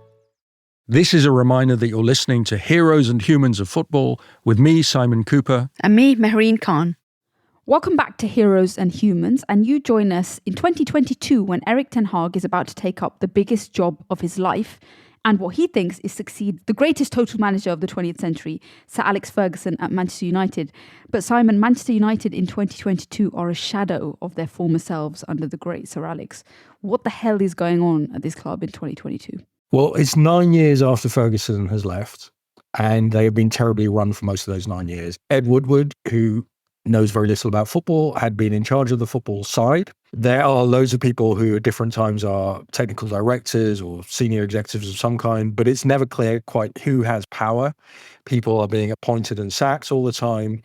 This is a reminder that you're listening to Heroes and Humans of Football with me, Simon Cooper. And me, Mehreen Khan. Welcome back to Heroes and Humans, and you join us in 2022 when Erik ten Hag is about to take up the biggest job of his life and what he thinks is succeed the greatest total manager of the 20th century, Sir Alex Ferguson at Manchester United. But Simon, Manchester United in 2022 are a shadow of their former selves under the great Sir Alex. What the hell is going on at this club in 2022? Well, it's 9 years after Ferguson has left, and they have been terribly run for most of those 9 years. Ed Woodward, who knows very little about football, had been in charge of the football side. There are loads of people who at different times are technical directors or senior executives of some kind, but it's never clear quite who has power. People are being appointed and sacked all the time,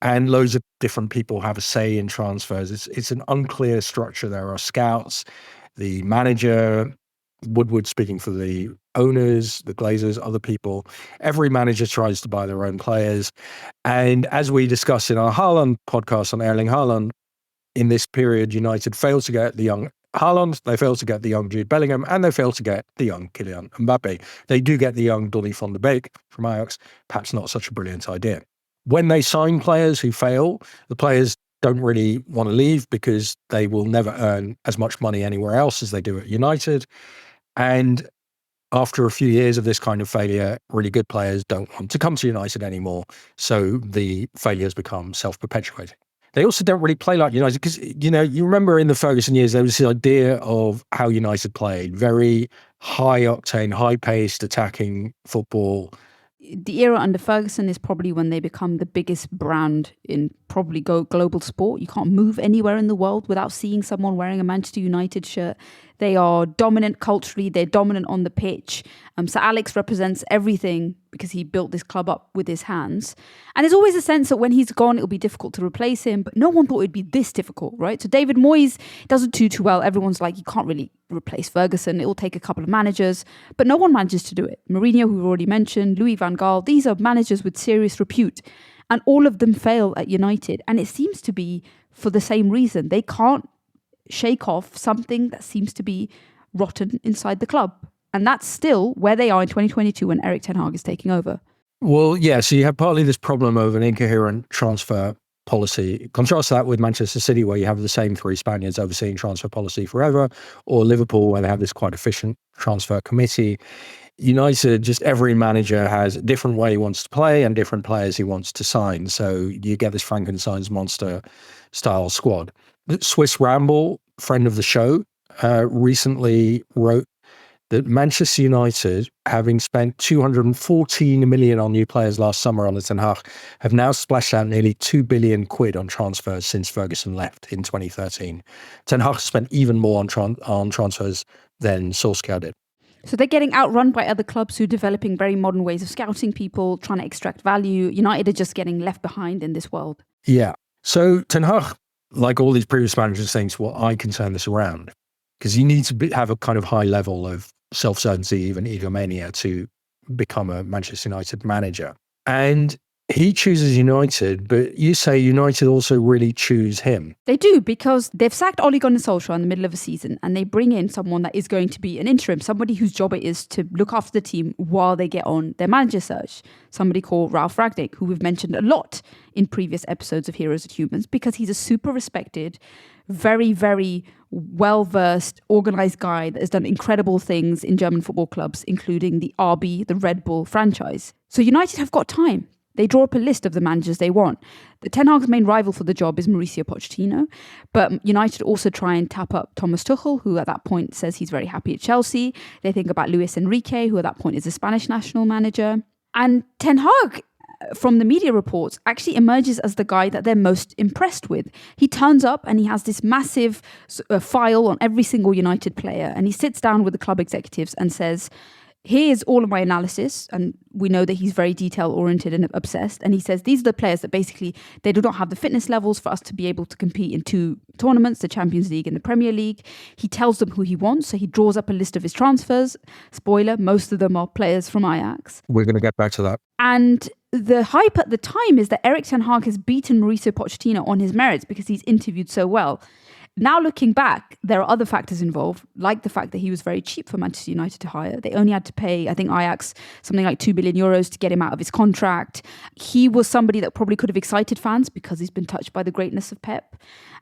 and loads of different people have a say in transfers. It's an unclear structure. There are scouts, the manager, Woodward speaking for the owners, the Glazers, other people. Every manager tries to buy their own players. And as we discussed in our Haaland podcast on Erling Haaland, in this period, United failed to get the young Haaland, they failed to get the young Jude Bellingham, and they failed to get the young Kylian Mbappe. They do get the young Donny van de Beek from Ajax, perhaps not such a brilliant idea. When they sign players who fail, the players don't really want to leave because they will never earn as much money anywhere else as they do at United. And after a few years of this kind of failure, really good players don't want to come to United anymore. So the failures become self-perpetuating. They also don't really play like United because, you remember in the Ferguson years, there was this idea of how United played, very high-octane, high-paced, attacking football. The era under Ferguson is probably when they become the biggest brand in probably global sport. You can't move anywhere in the world without seeing someone wearing a Manchester United shirt. They are dominant culturally. They're dominant on the pitch. Sir Alex represents everything because he built this club up with his hands. And there's always a sense that when he's gone, it'll be difficult to replace him. But no one thought it'd be this difficult, right? So David Moyes doesn't do too well. Everyone's like, you can't really replace Ferguson. It will take a couple of managers. But no one manages to do it. Mourinho, who we've already mentioned, Louis van Gaal, these are managers with serious repute. And all of them fail at United. And it seems to be for the same reason. They can't shake off something that seems to be rotten inside the club. And that's still where they are in 2022 when Erik ten Hag is taking over. Well, yeah, so you have partly this problem of an incoherent transfer policy. Contrast that with Manchester City, where you have the same three Spaniards overseeing transfer policy forever, or Liverpool, where they have this quite efficient transfer committee. United, just every manager has a different way he wants to play and different players he wants to sign. So you get this Frankenstein's monster style squad. The Swiss Ramble, friend of the show, recently wrote that Manchester United, having spent 214 million on new players last summer on the Ten Hag, have now splashed out nearly 2 billion quid on transfers since Ferguson left in 2013. Ten Hag spent even more on transfers than Solskjaer did. So they're getting outrun by other clubs who are developing very modern ways of scouting people, trying to extract value. United are just getting left behind in this world. Yeah. So Ten Hag, like all these previous managers, thinks, well, I can turn this around. Because you need to have a kind of high level of self-certainty, even egomania, to become a Manchester United manager. And he chooses United, but you say United also really choose him. They do, because they've sacked Ole Gunnar Solskjaer in the middle of a season, and they bring in someone that is going to be an interim, somebody whose job it is to look after the team while they get on their manager search. Somebody called Ralf Rangnick, who we've mentioned a lot in previous episodes of Heroes and Humans, because he's a super respected, very, very well-versed, organised guy that has done incredible things in German football clubs, including the RB, the Red Bull franchise. So United have got time. They draw up a list of the managers they want. The Ten Hag's main rival for the job is Mauricio Pochettino, but United also try and tap up Thomas Tuchel, who at that point says he's very happy at Chelsea. They think about Luis Enrique, who at that point is a Spanish national manager. And Ten Hag, from the media reports, actually emerges as the guy that they're most impressed with. He turns up and he has this massive file on every single United player, and he sits down with the club executives and says, here's all of my analysis, and we know that he's very detail-oriented and obsessed, and he says these are the players that basically, they do not have the fitness levels for us to be able to compete in two tournaments, the Champions League and the Premier League. He tells them who he wants, so he draws up a list of his transfers. Spoiler, most of them are players from Ajax. We're going to get back to that. And the hype at the time is that Erik ten Hag has beaten Mauricio Pochettino on his merits because he's interviewed so well. Now looking back, there are other factors involved, like the fact that he was very cheap for Manchester United to hire. They only had to pay, I think, Ajax something like 2 billion euros to get him out of his contract. He was somebody that probably could have excited fans because he's been touched by the greatness of Pep.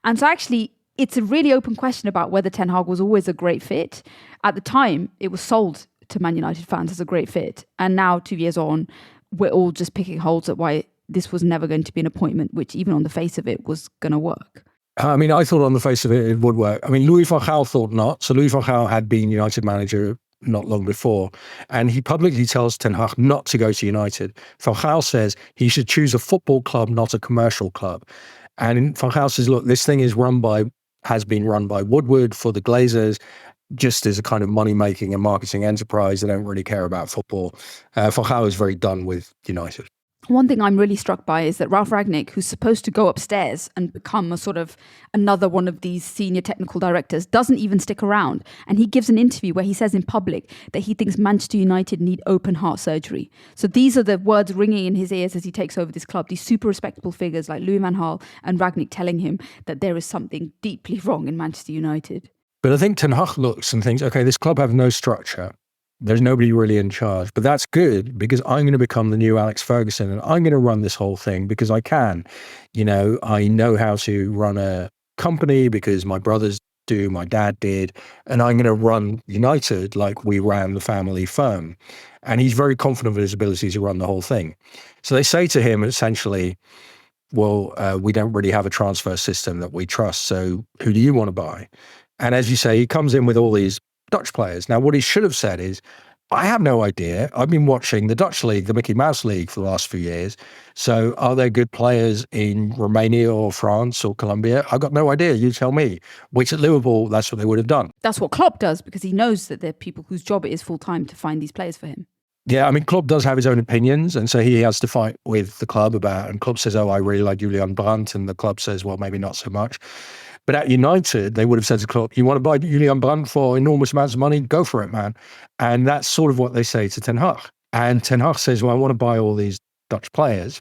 And so actually, it's a really open question about whether Ten Hag was always a great fit. At the time, it was sold to Man United fans as a great fit. And now 2 years on, we're all just picking holes at why this was never going to be an appointment, which even on the face of it was going to work. I mean, I thought on the face of it, it would work. I mean, Louis van Gaal thought not. So Louis van Gaal had been United manager not long before, and he publicly tells Ten Hag not to go to United. Van Gaal says he should choose a football club, not a commercial club. And Van Gaal says, look, this thing has been run by Woodward for the Glazers, just as a kind of money-making and marketing enterprise. They don't really care about football. Van Gaal is very done with United. One thing I'm really struck by is that Ralf Rangnick, who's supposed to go upstairs and become a sort of another one of these senior technical directors, doesn't even stick around. And he gives an interview where he says in public that he thinks Manchester United need open heart surgery. So these are the words ringing in his ears as he takes over this club. These super respectable figures like Louis van Gaal and Rangnick telling him that there is something deeply wrong in Manchester United. But I think Ten Hag looks and thinks, okay, this club have no structure. There's nobody really in charge, but that's good because I'm going to become the new Alex Ferguson and I'm going to run this whole thing because I can. I know how to run a company because my brothers do, my dad did, and I'm going to run United like we ran the family firm. And he's very confident of his ability to run the whole thing. So they say to him essentially, well, we don't really have a transfer system that we trust. So who do you want to buy? And as you say, he comes in with all these Dutch players. Now, what he should have said is, I have no idea. I've been watching the Dutch league, the Mickey Mouse League for the last few years. So are there good players in Romania or France or Colombia? I've got no idea. You tell me. Which at Liverpool, that's what they would have done. That's what Klopp does because he knows that there are people whose job it is full-time to find these players for him. Yeah, I mean, Klopp does have his own opinions, and so he has to fight with the club about, and Klopp says, oh, I really like Julian Brandt, and the club says, well, maybe not so much. But at United, they would have said to Klopp, you want to buy Julian Brandt for enormous amounts of money? Go for it, man. And that's sort of what they say to Ten Hag. And Ten Hag says, well, I want to buy all these Dutch players.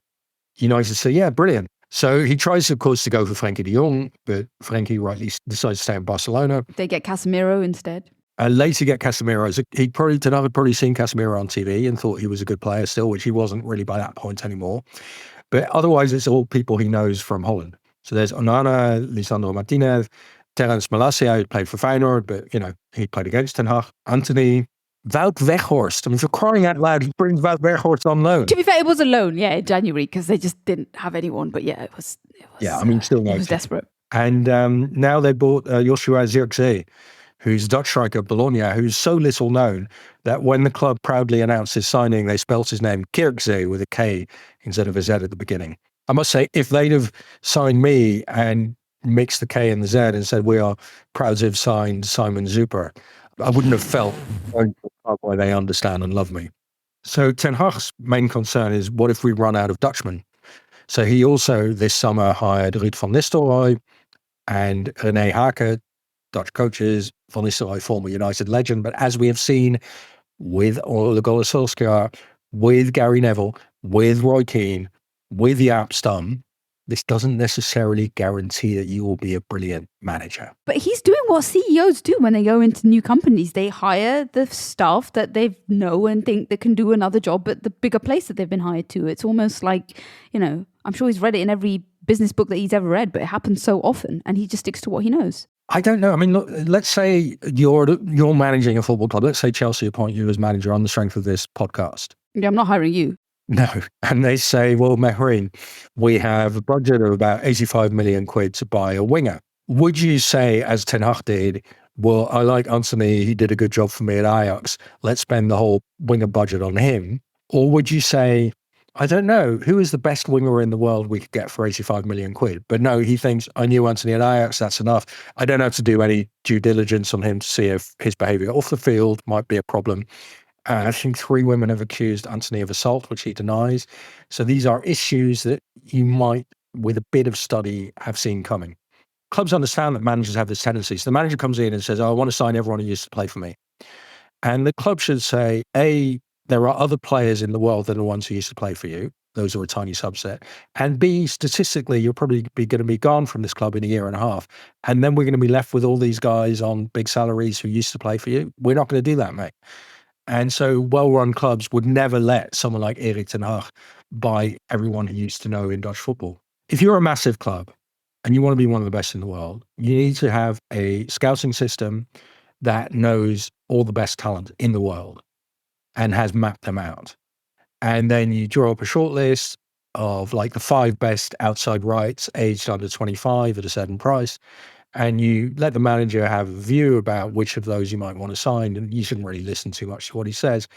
United say, yeah, brilliant. So he tries, of course, to go for Frenkie de Jong, but Frenkie rightly decides to stay in Barcelona. They get Casemiro instead. Later get Casemiro. Ten Hag had probably seen Casemiro on TV and thought he was a good player still, which he wasn't really by that point anymore. But otherwise, it's all people he knows from Holland. So there's Onana, Lisandro Martinez, Terence Malacia, who played for Feyenoord, but, he played against Ten Hag. Anthony, Wout Weghorst. I mean, for crying out loud, he brings Wout Weghorst on loan. To be fair, it was a loan, in January, because they just didn't have anyone. But it was still no. It was desperate. And now they bought Joshua Zirkzee, who's Dutch striker of Bologna, who's so little known that when the club proudly announced his signing, they spelt his name Kirkzee with a K instead of a Z at the beginning. I must say, if they'd have signed me and mixed the K and the Z and said, we are proud to have signed Simon Zuper, I wouldn't have felt why they understand and love me. So Ten Hag's main concern is, what if we run out of Dutchmen? So he also this summer hired Ruud van Nistelrooy and René Haken, Dutch coaches, Van Nistelrooy, former United legend. But as we have seen with Ole Gunnar Solskjaer, with Gary Neville, with Roy Keane, with Jaap Stam, this doesn't necessarily guarantee that you will be a brilliant manager. But he's doing what CEOs do when they go into new companies. They hire the staff that they know and think they can do another job at the bigger place that they've been hired to. It's almost like, I'm sure he's read it in every business book that he's ever read, but it happens so often and he just sticks to what he knows. I don't know. I mean, look, let's say you're managing a football club. Let's say Chelsea appoint you as manager on the strength of this podcast. Yeah, I'm not hiring you. No. And they say, well, Mehreen, we have a budget of about 85 million quid to buy a winger. Would you say, as Ten Hag did, well, I like Anthony, he did a good job for me at Ajax, let's spend the whole winger budget on him? Or would you say, I don't know, who is the best winger in the world we could get for 85 million quid? But no, he thinks, I knew Anthony at Ajax, that's enough. I don't have to do any due diligence on him to see if his behaviour off the field might be a problem. I think 3 women have accused Anthony of assault, which he denies. So these are issues that you might, with a bit of study, have seen coming. Clubs understand that managers have this tendency. So the manager comes in and says, I want to sign everyone who used to play for me. And the club should say, A, there are other players in the world than the ones who used to play for you. Those are a tiny subset. And B, statistically, you're probably going to be gone from this club in a year and a half. And then we're going to be left with all these guys on big salaries who used to play for you. We're not going to do that, mate. And so well-run clubs would never let someone like Erik ten Hag buy everyone who used to know in Dutch football. If you're a massive club and you want to be one of the best in the world, you need to have a scouting system that knows all the best talent in the world. and has mapped them out. And then you draw up a short list of like the 5 best outside rights aged under 25 at a certain price. And you let the manager have a view about which of those you might want to sign. And you shouldn't really listen too much to what he says.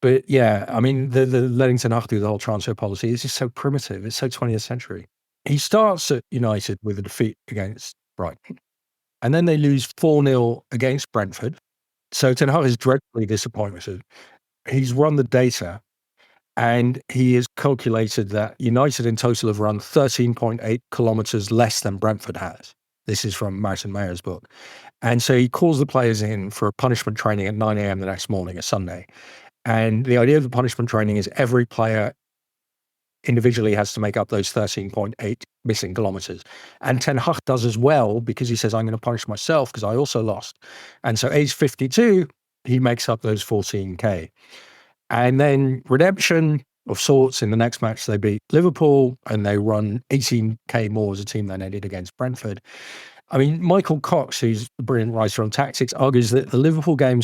But yeah, I mean, the letting Ten Hag do the whole transfer policy is just so primitive. It's so 20th century. He starts at United with a defeat against Brighton. And then they lose 4-0 against Brentford. So Ten Hag is dreadfully disappointed. He's run the data and he has calculated that United in total have run 13.8 kilometres less than Brentford has. This is from Martin Mayer's book. And so he calls the players in for punishment training at 9 a.m. the next morning, a Sunday. And the idea of the punishment training is every player individually has to make up those 13.8 missing kilometres. And Ten Hag does as well because he says, I'm going to punish myself because I also lost. And so age 52, he makes up those 14K. And then redemption of sorts in the next match, they beat Liverpool and they run 18K more as a team than they did against Brentford. I mean, Michael Cox, who's a brilliant writer on tactics, argues that the Liverpool game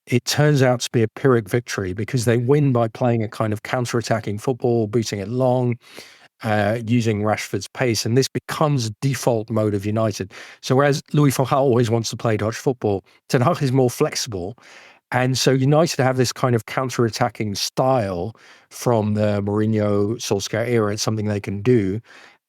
it turns out to be a Pyrrhic victory because they win by playing a kind of counter-attacking football, beating it long, using Rashford's pace, and this becomes default mode of United. So whereas Louis van Gaal always wants to play Dutch football, Ten Hag is more flexible. And so United have this kind of counter-attacking style from the Mourinho, Solskjaer era. It's something they can do.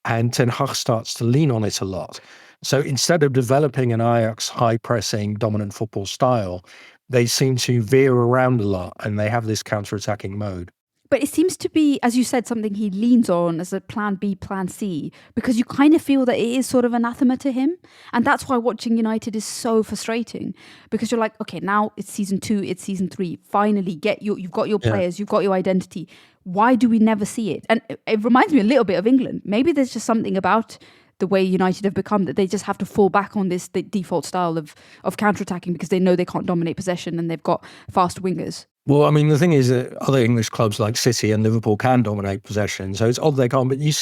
And Ten Hag starts to lean on it a lot. So instead of developing an Ajax high-pressing, dominant football style, they seem to veer around a lot and they have this counter-attacking mode. But it seems to be, as you said, something he leans on as a plan B, plan C, because you kind of feel that it is sort of anathema to him. And that's why watching United is so frustrating, because you're like, okay, now it's season 2, it's season 3. Finally, you've got your players, you've got your identity. Why do we never see it? And it reminds me a little bit of England. Maybe there's just something about the way United have become that they just have to fall back on this default style of counter-attacking because they know they can't dominate possession and they've got fast wingers. Well, I mean, the thing is that other English clubs like City and Liverpool can dominate possession. So it's odd they can't. But you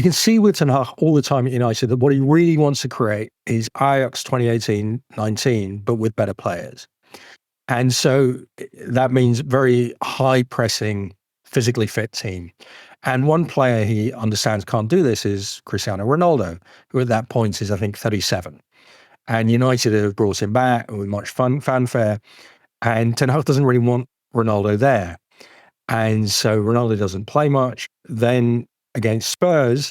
can see with Ten Hag all the time at United that what he really wants to create is Ajax 2018-19, but with better players. And so that means very high-pressing, physically fit team. And one player he understands can't do this is Cristiano Ronaldo, who at that point is, I think, 37. And United have brought him back with much fanfare. And Ten Hag doesn't really want Ronaldo there. And so Ronaldo doesn't play much. Then against Spurs,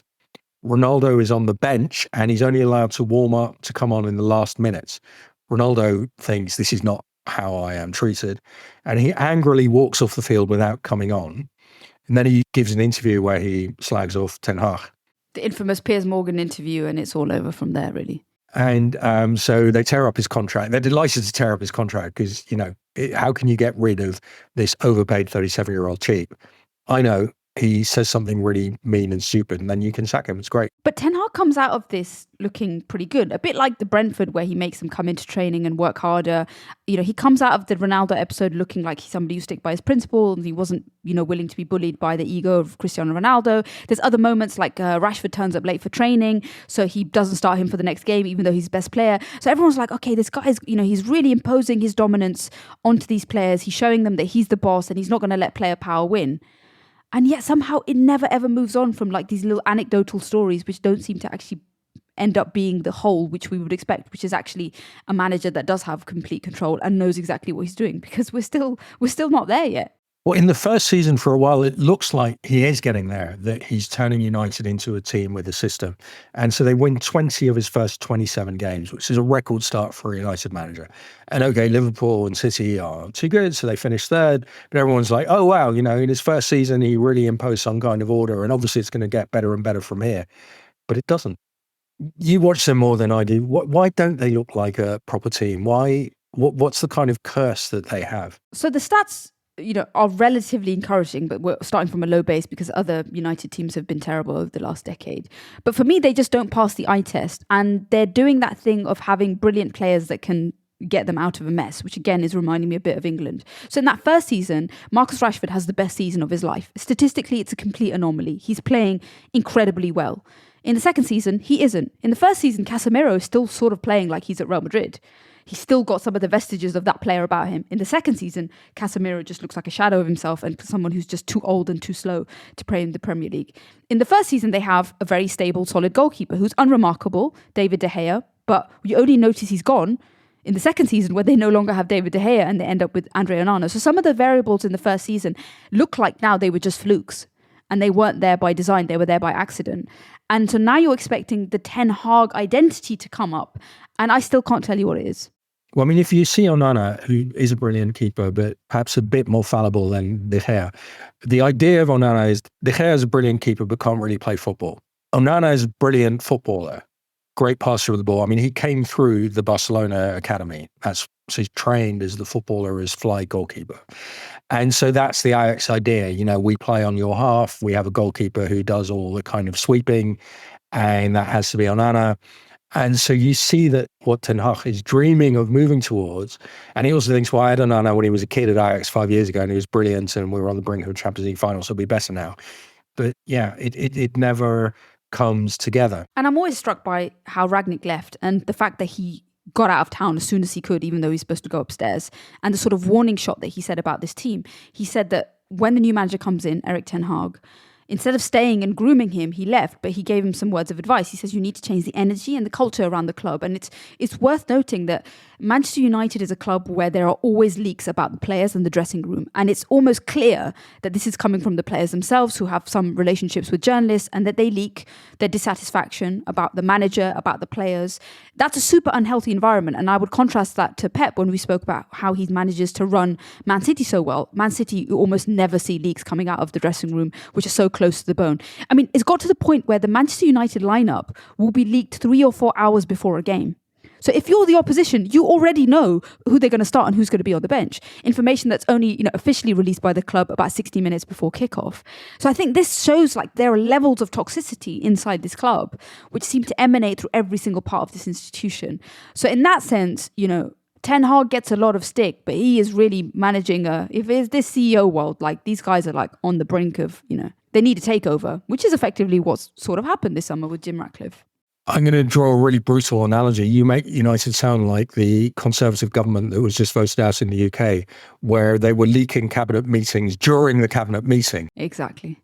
Ronaldo is on the bench and he's only allowed to warm up to come on in the last minutes. Ronaldo thinks this is not how I am treated. And he angrily walks off the field without coming on. And then he gives an interview where he slags off Ten Hag. The infamous Piers Morgan interview, and it's all over from there, really. And so they tear up his contract. They're delighted to tear up his contract because, how can you get rid of this overpaid 37-year-old cheap? I know he says something really mean and stupid and then you can sack him. It's great. But Ten Hag comes out of this looking pretty good. A bit like the Brentford where he makes them come into training and work harder. He comes out of the Ronaldo episode looking like he's somebody who stick by his principle and he wasn't, willing to be bullied by the ego of Cristiano Ronaldo. There's other moments like Rashford turns up late for training, so he doesn't start him for the next game, even though he's best player. So everyone's like, okay, this guy's, he's really imposing his dominance onto these players. He's showing them that he's the boss and he's not going to let player power win. And yet somehow it never ever moves on from like these little anecdotal stories which don't seem to actually end up being the whole which we would expect, which is actually a manager that does have complete control and knows exactly what he's doing, because we're still not there yet. Well, in the first season for a while, it looks like he is getting there, that he's turning United into a team with a system. And so they win 20 of his first 27 games, which is a record start for a United manager. And okay, Liverpool and City are too good, so they finished third. But everyone's like, oh, wow, in his first season, he really imposed some kind of order. And obviously it's going to get better and better from here. But it doesn't. You watch them more than I do. Why don't they look like a proper team? What's the kind of curse that they have? So the stats are relatively encouraging, but we're starting from a low base because other United teams have been terrible over the last decade. But for me, they just don't pass the eye test. And they're doing that thing of having brilliant players that can get them out of a mess, which again is reminding me a bit of England. So in that first season, Marcus Rashford has the best season of his life. Statistically, it's a complete anomaly. He's playing incredibly well. In the second season, he isn't. In the first season, Casemiro is still sort of playing like he's at Real Madrid. He's still got some of the vestiges of that player about him. In the second season, Casemiro just looks like a shadow of himself and someone who's just too old and too slow to play in the Premier League. In the first season, they have a very stable, solid goalkeeper who's unremarkable, David De Gea, but you only notice he's gone in the second season where they no longer have David De Gea and they end up with Andre Onana. So some of the variables in the first season look like now they were just flukes and they weren't there by design, they were there by accident. And so now you're expecting the Ten Hag identity to come up and I still can't tell you what it is. Well, I mean, if you see Onana, who is a brilliant keeper, but perhaps a bit more fallible than De Gea, the idea of Onana is De Gea is a brilliant keeper but can't really play football. Onana is a brilliant footballer. Great passer of the ball. I mean, he came through the Barcelona academy. So he's trained as the footballer, as fly goalkeeper. And so that's the Ajax idea. You know, we play on your half. We have a goalkeeper who does all the kind of sweeping, and that has to be Onana. And so you see that what Ten Hag is dreaming of moving towards. And he also thinks, well, I had Onana when he was a kid at Ajax 5 years ago, and he was brilliant, and we were on the brink of a Champions League final, so it'll be better now. But yeah, it never comes together. And I'm always struck by how Rangnick left and the fact that he got out of town as soon as he could, even though he's supposed to go upstairs. And the sort of warning shot that he said about this team. He said that when the new manager comes in, Erik Ten Hag, instead of staying and grooming him, he left, but he gave him some words of advice. He says, you need to change the energy and the culture around the club. And it's worth noting that Manchester United is a club where there are always leaks about the players and the dressing room. And it's almost clear that this is coming from the players themselves who have some relationships with journalists and that they leak their dissatisfaction about the manager, about the players. That's a super unhealthy environment. And I would contrast that to Pep when we spoke about how he manages to run Man City so well. Man City, you almost never see leaks coming out of the dressing room, which are so close to the bone. I mean, it's got to the point where the Manchester United lineup will be leaked 3 or 4 hours before a game. So if you're the opposition, you already know who they're going to start and who's going to be on the bench. Information that's only, officially released by the club about 60 minutes before kickoff. So I think this shows like there are levels of toxicity inside this club, which seem to emanate through every single part of this institution. So in that sense, Ten Hag gets a lot of stick, but he is really managing if it's this CEO world, like these guys are like on the brink of, they need a takeover, which is effectively what's sort of happened this summer with Jim Ratcliffe. I'm going to draw a really brutal analogy. You make United sound like the Conservative government that was just voted out in the UK, where they were leaking cabinet meetings during the cabinet meeting. Exactly.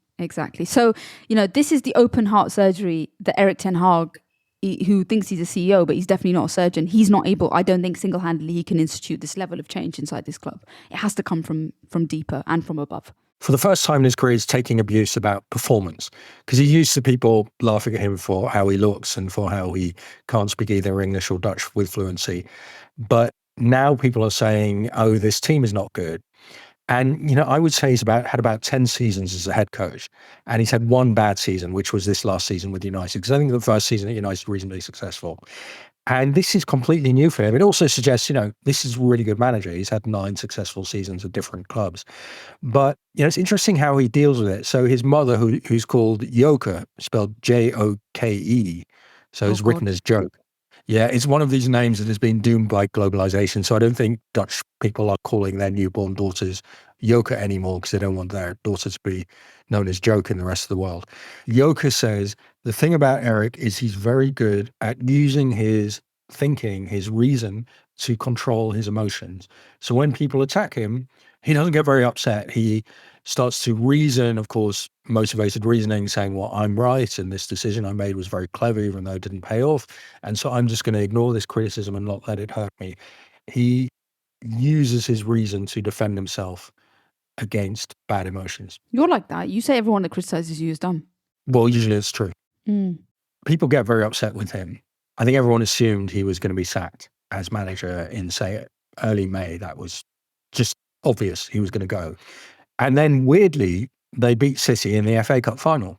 So, this is the open heart surgery that Erik Ten Hag, who thinks he's a CEO, but he's definitely not a surgeon. He's not able, I don't think single-handedly he can institute this level of change inside this club. It has to come from deeper and from above. For the first time in his career, he's taking abuse about performance because he's used to people laughing at him for how he looks and for how he can't speak either English or Dutch with fluency. But now people are saying, oh, this team is not good. And, I would say he's had about 10 seasons as a head coach. And he's had one bad season, which was this last season with United. Because I think the first season at United was reasonably successful. And this is completely new for him. It also suggests, this is a really good manager. He's had 9 successful seasons at different clubs. But, it's interesting how he deals with it. So his mother, who's called Joke, spelled Joke, so it's written as joke. Yeah, it's one of these names that has been doomed by globalization. So I don't think Dutch people are calling their newborn daughters Joke anymore because they don't want their daughter to be known as Joke in the rest of the world. Joke says the thing about Erik is he's very good at using his thinking, his reason to control his emotions. So when people attack him, he doesn't get very upset. He starts to reason, of course, motivated reasoning, saying, well, I'm right, and this decision I made was very clever, even though it didn't pay off. And so I'm just going to ignore this criticism and not let it hurt me. He uses his reason to defend himself against bad emotions. You're like that. You say everyone that criticizes you is dumb. Well, usually it's true. People get very upset with him. I think everyone assumed he was going to be sacked as manager in, say, early May. That was just obvious he was going to go. And then weirdly, they beat City in the FA Cup final.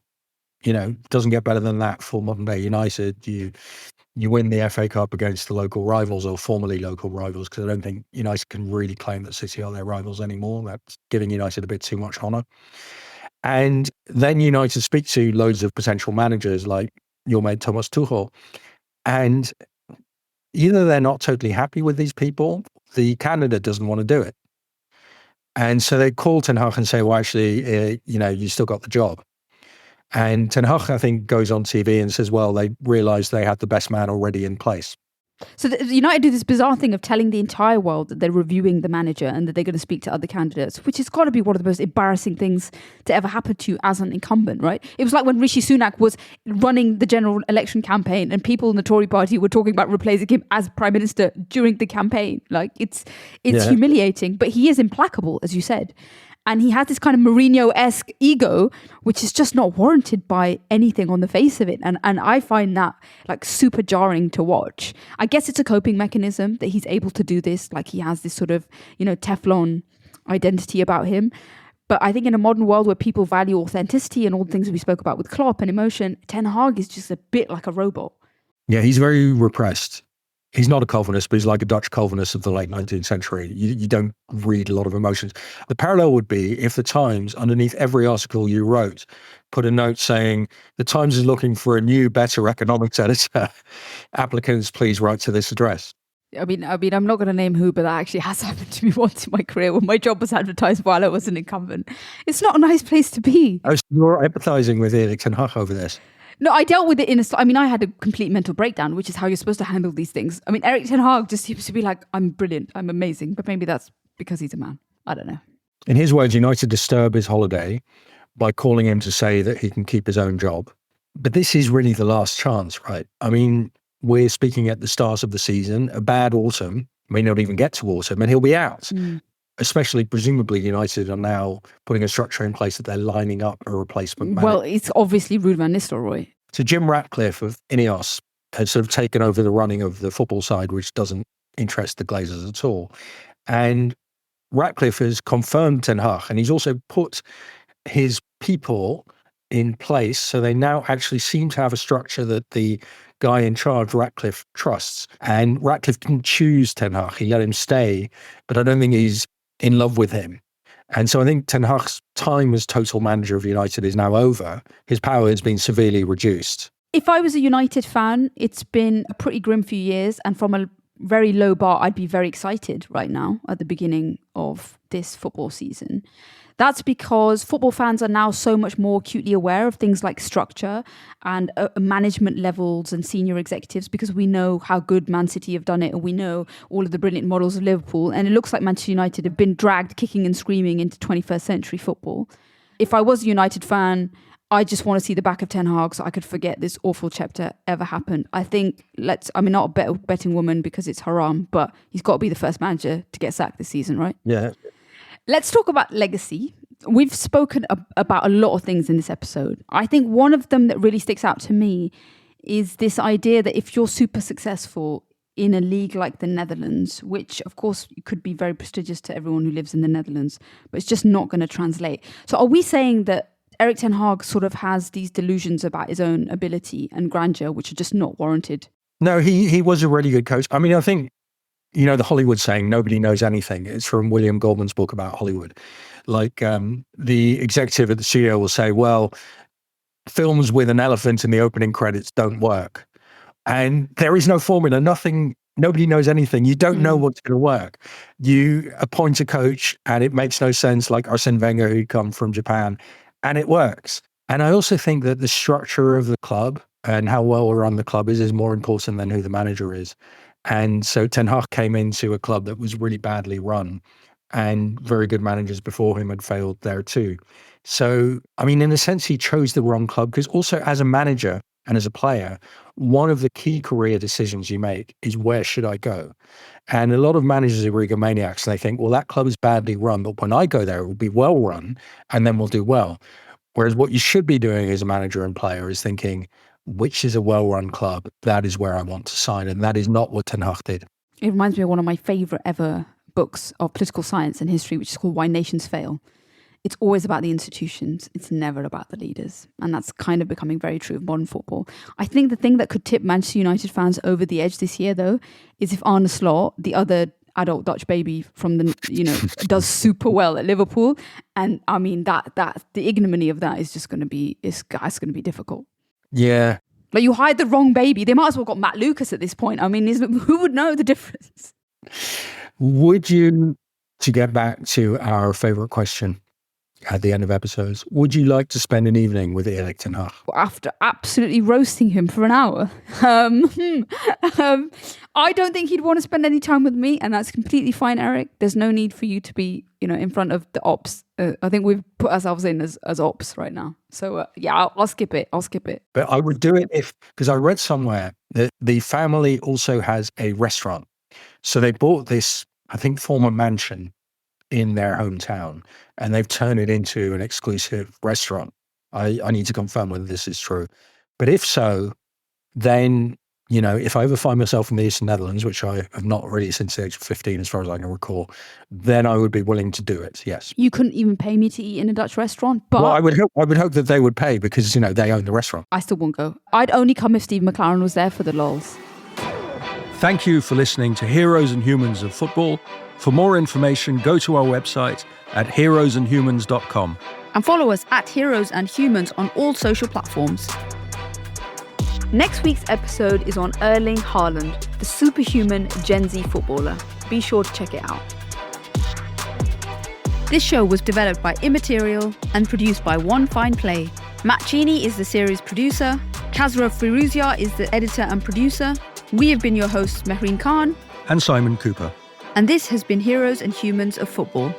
Doesn't get better than that for modern day United. You win the FA Cup against the local rivals or formerly local rivals, because I don't think United can really claim that City are their rivals anymore. That's giving United a bit too much honour. And then United speak to loads of potential managers like your mate Thomas Tuchel. And either they're not totally happy with these people, the candidate doesn't want to do it. And so they call Ten Hag and say, well, actually, you still got the job. And Ten Hag, I think, goes on TV and says, well, they realised they had the best man already in place. So United do this bizarre thing of telling the entire world that they're reviewing the manager and that they're going to speak to other candidates, which has got to be one of the most embarrassing things to ever happen to you as an incumbent, right? It was like when Rishi Sunak was running the general election campaign and people in the Tory party were talking about replacing him as prime minister during the campaign. Like it's humiliating, but he is implacable, as you said. And he has this kind of Mourinho-esque ego, which is just not warranted by anything on the face of it. And I find that like super jarring to watch. I guess it's a coping mechanism that he's able to do this. Like he has this sort of, Teflon identity about him. But I think in a modern world where people value authenticity and all the things we spoke about with Klopp and emotion, Ten Hag is just a bit like a robot. Yeah, he's very repressed. He's not a Calvinist, but he's like a Dutch Calvinist of the late 19th century. You don't read a lot of emotions. The parallel would be if the Times, underneath every article you wrote, put a note saying, the Times is looking for a new, better economics editor. Applicants, please write to this address. I mean, I'm not going to name who, but that actually has happened to me once in my career when my job was advertised while I was an incumbent. It's not a nice place to be. Oh, so you're empathizing with Erik ten Hag over this? No, I dealt with it I had a complete mental breakdown, which is how you're supposed to handle these things. I mean, Erik ten Hag just seems to be like, I'm brilliant, I'm amazing, but maybe that's because he's a man. I don't know. In his words, United disturb his holiday by calling him to say that he can keep his own job. But this is really the last chance, right? I mean, we're speaking at the start of the season, a bad autumn, may not even get to autumn, and he'll be out. Especially, presumably, United are now putting a structure in place that they're lining up a replacement manager. Well, it's obviously Ruud van Nistelrooy. So Jim Ratcliffe of Ineos has sort of taken over the running of the football side, which doesn't interest the Glazers at all. And Ratcliffe has confirmed Ten Hag, and he's also put his people in place. So they now actually seem to have a structure that the guy in charge, Ratcliffe, trusts. And Ratcliffe didn't choose Ten Hag. He let him stay, but I don't think he's in love with him. And so I think Ten Hag's time as total manager of United is now over. His power has been severely reduced. If I was a United fan, it's been a pretty grim few years. And from a very low bar, I'd be very excited right now at the beginning of this football season. That's because football fans are now so much more acutely aware of things like structure and management levels and senior executives, because we know how good Man City have done it and we know all of the brilliant models of Liverpool. And it looks like Manchester United have been dragged kicking and screaming into 21st century football. If I was a United fan, I just want to see the back of Ten Hag so I could forget this awful chapter ever happened. I think not a betting woman because it's haram, but he's got to be the first manager to get sacked this season, right? Yeah. Let's talk about legacy. We've spoken about a lot of things in this episode. I think one of them that really sticks out to me is this idea that if you're super successful in a league like the Netherlands, which of course could be very prestigious to everyone who lives in the Netherlands, but it's just not going to translate. So are we saying that Erik ten Hag sort of has these delusions about his own ability and grandeur, which are just not warranted? No, he was a really good coach. I mean, I think, the Hollywood saying, nobody knows anything. It's from William Goldman's book about Hollywood. Like the executive at the studio will say, well, films with an elephant in the opening credits don't work. And there is no formula, nobody knows anything. You don't know what's going to work. You appoint a coach and it makes no sense, like Arsene Wenger, who'd come from Japan, and it works. And I also think that the structure of the club and how well run the club is more important than who the manager is. And so Ten Hag came into a club that was really badly run, and very good managers before him had failed there too. So, I mean, in a sense, he chose the wrong club, because also as a manager and as a player, one of the key career decisions you make is, where should I go? And a lot of managers are egomaniacs, and they think, well, that club is badly run, but when I go there, it will be well run, and then we'll do well. Whereas what you should be doing as a manager and player is thinking, which is a well-run club? That is where I want to sign. And that is not what Ten Hag did. It reminds me of one of my favorite ever books of political science and history, which is called Why Nations Fail. It's always about the institutions. It's never about the leaders. And that's kind of becoming very true of modern football. I think the thing that could tip Manchester United fans over the edge this year, though, is if Arne Slot, the other adult Dutch baby from the, does super well at Liverpool. And I mean, that the ignominy of that is just going to be, it's going to be difficult. Yeah. Like, you hired the wrong baby. They might as well got Matt Lucas at this point. I mean, who would know the difference? Would you, to get back to our favorite question, at the end of episodes. Would you like to spend an evening with Erik ten Hag? After absolutely roasting him for an hour. I don't think he'd want to spend any time with me, and that's completely fine, Erik. There's no need for you to be, in front of the ops. I think we've put ourselves in as ops right now. So I'll skip it. But I would do it because I read somewhere that the family also has a restaurant. So they bought this, I think, former mansion in their hometown, and they've turned it into an exclusive restaurant. I need to confirm whether this is true. But if so, then, if I ever find myself in the Eastern Netherlands, which I have not really since the age of 15, as far as I can recall, then I would be willing to do it, yes. You couldn't even pay me to eat in a Dutch restaurant, but... Well, I would hope that they would pay because, they own the restaurant. I still won't go. I'd only come if Steve McClaren was there for the lols. Thank you for listening to Heroes and Humans of Football. For more information, go to our website at heroesandhumans.com. And follow us at Heroes and Humans on all social platforms. Next week's episode is on Erling Haaland, the superhuman Gen Z footballer. Be sure to check it out. This show was developed by Immaterial and produced by One Fine Play. Matt Cheney is the series producer. Kazra Firuzia is the editor and producer. We have been your hosts, Mehreen Khan and Simon Cooper. And this has been Heroes and Humans of Football.